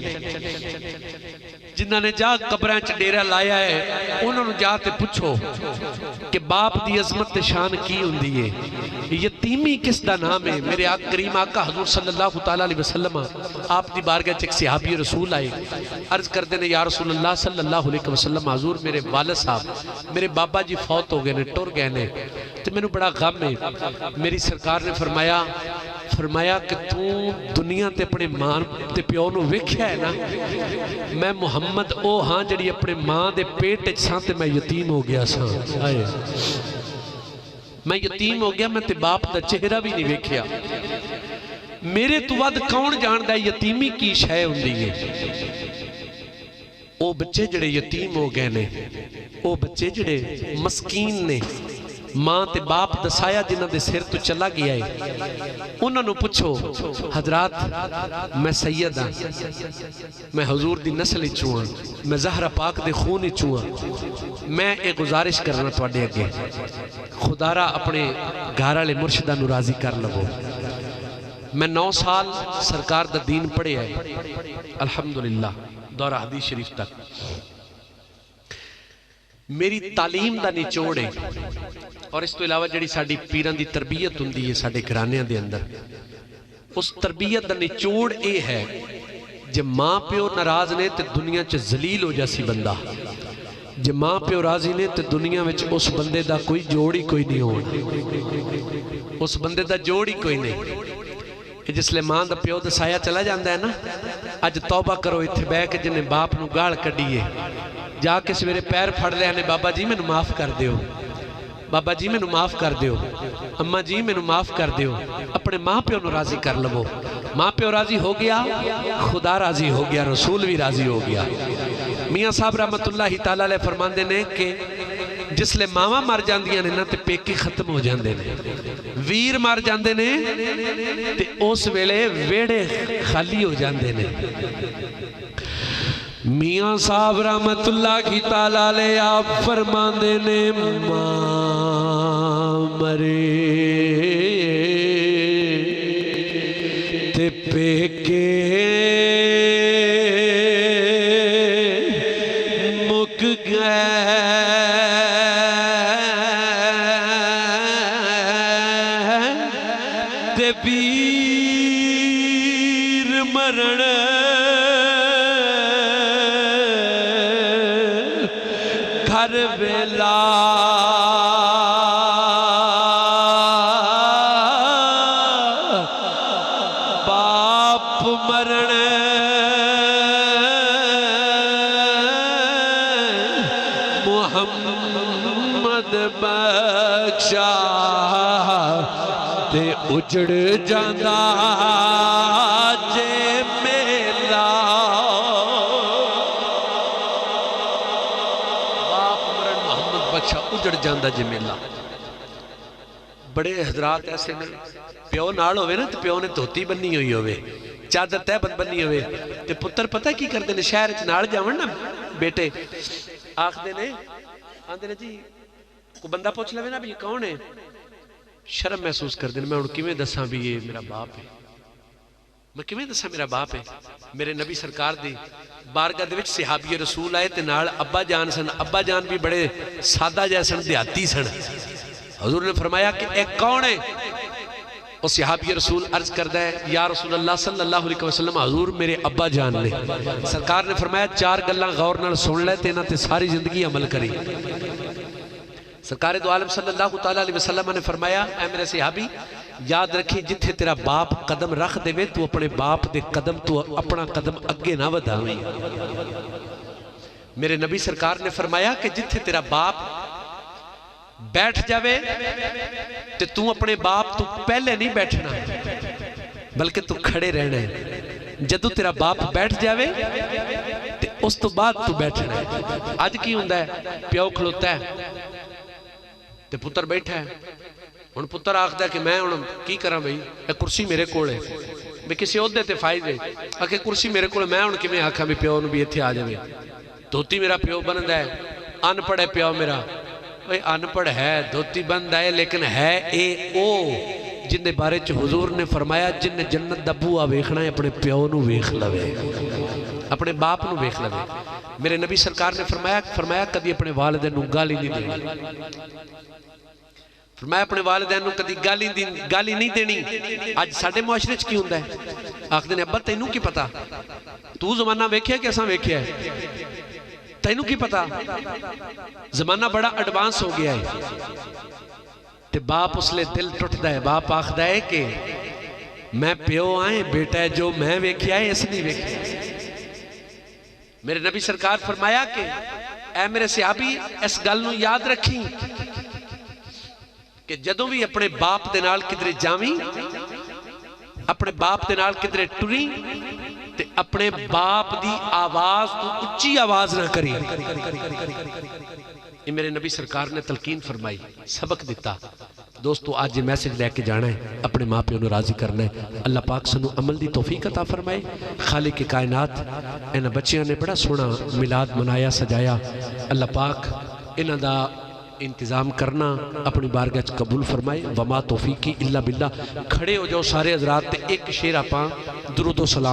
جنہاں نے جا قبراں چ ڈیرا لایا ہے، انہاں نو جا تے پوچھو کہ باپ دی عظمت تے شان کی ہوندی ہے. یتیمی کس دا نام ہے؟ میرے کریم آقا حضور صلی اللہ علیہ وسلم آپ دی بارگاہ چ ایک صحابی رسول آئے، عرض کردے نے یا رسول اللہ صلی اللہ علیہ وسلم حضور میرے والد صاحب میرے بابا جی فوت ہو گئے نے، ٹر گئے نے، تے میں نے بڑا غم ہے. میری سرکار نے فرمایا کہ تو دنیا تے اپنے ماں تے پیو نو ویکھیا ہے نا، میں محمد او ہاں جڑی اپنے ماں دے پیٹ ساں تے میں یتیم ہو گیا ساں. میں یتیم ہو گیا، میں تے باپ دا چہرہ بھی نہیں ویکھیا۔ میرے تو ود کون جاندا ہے یتیمی کی شے ہوندی ہے؟ او بچے جڑے یتیم ہو گئے نے، او بچے جڑے مسکین نے، ماں تے باپ دسایا جنہاں دے سر تو چلا گیا ہے، انہاں نو پوچھو حضرات میں سید ہاں، میں حضور دی نسل چوں ہاں، میں زہرا پاک دے خون چوں ہاں، میں ایک گزارش کرنا تواڈے اگے، خدا را اپنے گھر والے مرشداں نو راضی کر لو۔ میں 9 سال سرکار دا دین پڑھے ہے الحمدللہ دورہ حدیث شریف تک۔ میری تعلیم دا نچوڑ ہے، اور اس تو علاوہ جڑی ساڑی پیران دی تربیت ہوندی ہے ساڑے گھرانیاں دے اندر، اس تربیت دا نچوڑ اے ہے جب ماں پیو ناراض نے تے دنیا چ ذلیل ہو جاسی بندہ، جب ماں پیو راضی نے تے دنیا وچ اس بندے دا کوئی جوڑ ہی کوئی نہیں ہونا، اس بندے دا جوڑ ہی کوئی نہیں۔ جس لئے ماں دا پیو دا سایہ چلا جاندہ ہے نا، اج توبہ کرو اتھے بے کہ جنہیں باپ نو گاڑ کڈیے، جا کے سویرے پیر پھڑ لے آنے بابا جی میں نو معاف کر دیو، بابا جی میں نو معاف کر دیو، اماں جی میں نو معاف کر دیو، اپنے ماں پیو نو راضی کر لو۔ ماں پیو راضی ہو گیا، خدا راضی ہو گیا، رسول بھی راضی ہو گیا۔ میاں صاحب رحمت اللہ تعالیٰ علیہ فرماندے نے کہ جس لئے ماما مر جاندیاں نے نا تے پیکی ختم ہو جاندے نے، ویر مر جاندے نے تے اس ویلے ویڑے خالی ہو جاندے نے۔ میاں صاحب رحمت اللہ کی تعالیٰ علیہ آپ فرماندے نے ماں مرے تے پیکے مک گئے تے پیر مرن گھر ویلا باپ مرن محمد بخشا تے اجڑ جاندہ جے میلا۔ باپ مرن محمد بخشا اجڑ جاندہ جے میلا۔ بڑے حضرات ایسے نے پیو نال ہوئے نا تو پیو نے دھوتی بننی ہوئی ہوئے، چادر تہبند بننی ہوئے، تے پتر پتہ کی کر دینے شہر اچھ نال جاون نا بیٹے آخ دینے آندے نے جی کو بندہ پوچھ لے نا بھی یہ کون ہے، شرم محسوس کر دینے میں ان کیویں دساں بھی یہ میرا باپ ہے، میں کیویں دساں میرا باپ ہے۔ میرے نبی سرکار دی بارگاہ دے وچ صحابی رسول آئے تے نال ابا جان سن، ابا جان بھی بڑے سادہ جیسن دیہاتی سن۔ حضور نے فرمایا کہ ایک کون ہے؟ اور صحابی رسول عرض کردہ ہے یا رسول اللہ صلی اللہ علیہ وسلم حضور میرے ابا جان نے۔ سرکار نے فرمایا 4 گلاں غور نال سن لے تے انہاں تے ساری زندگی عمل کری۔ سرکار دو عالم صلی اللہ علیہ وسلم نے فرمایا اے میرے صحابی یاد رکھی جتھے تیرا باپ قدم رکھ دے وے تو اپنے باپ دے قدم تو اپنا قدم اگے نہ ودھاویں۔ میرے نبی سرکار نے فرمایا کہ جتھے تیرا باپ بیٹھ جاوے تے تو اپنے باپ تو پہلے نہیں بیٹھنا بلکہ تو کھڑے رہنا ہے، جدو تیرا باپ بیٹھ جاوے تے اس تو بعد تو بیٹھنا ہے۔ آج کی ہوندہ ہے پیو کھلوتا ہے تے پتر بیٹھا ہے، ان پتر آخدہ ہے کہ میں کی کراں بھئی ایک کرسی میرے کولے میں کسی عہدے تے فائدے آکے کرسی میرے کولے میں ان کی میں آکھاں بھی پیو بھی ایتھے آ جاوے، دھوتی میرا پیو بندا ہے، ان پڑھے پیو میرا بھئی ان پڑھ ہے دھوتی بند ہے لیکن ہے اے او جن دے بارے چ حضور نے فرمایا جن نے جنت دا بوآ ویکھنا ہے اپنے پیو نو ویکھ لوے، اپنے باپ نو ویکھ لوے۔ میرے نبی سرکار نے فرمایا کدی اپنے والدین نو گالی نہیں دینی، فرمایا اپنے والدین نو کدی گالی نہیں دینی۔ آج ساڑھے معاشرے کی ہوندہ ہے آخ دینے ابا تینوں کی پتا تو زمانہ ویکھیا کہ ایسا ویکھیا ہے، تینوں کی پتا زمانہ بڑا ایڈوانس ہو گیا ہے تے باپ اس لئے دل ٹوٹتا ہے، باپ آخدہ ہے کہ میں پیو آئیں بیٹا ہے جو میں ویکھیا ہے اس نہیں ویکھیا۔ میرے نبی سرکار فرمایا کہ اے میرے صحابی اس گل نو یاد رکھیں کہ جدوں بھی اپنے باپ دے نال کدھر جاویں اپنے باپ دے نال کدھر ٹری تے اپنے باپ دی آواز تو اچھی آواز نہ کری. یہ میرے نبی سرکار نے تلقین فرمائی سبق دیتا. دوستو آج یہ میسج لے کے جانا ہے اپنے ماں پیوں نے راضی کرنا ہے. اللہ پاک سنو عمل دی توفیق عطا فرمائے. خالق کائنات انہاں بچیاں نے بڑا سونا میلاد منایا سجایا. اللہ پاک انہاں دا انتظام کرنا اپنی بارگاہ قبول فرمائے. وما توفیقی الا باللہ. کھڑے ہو جاؤ سارے حضرات تے ایک شعر آپاں درود و سلام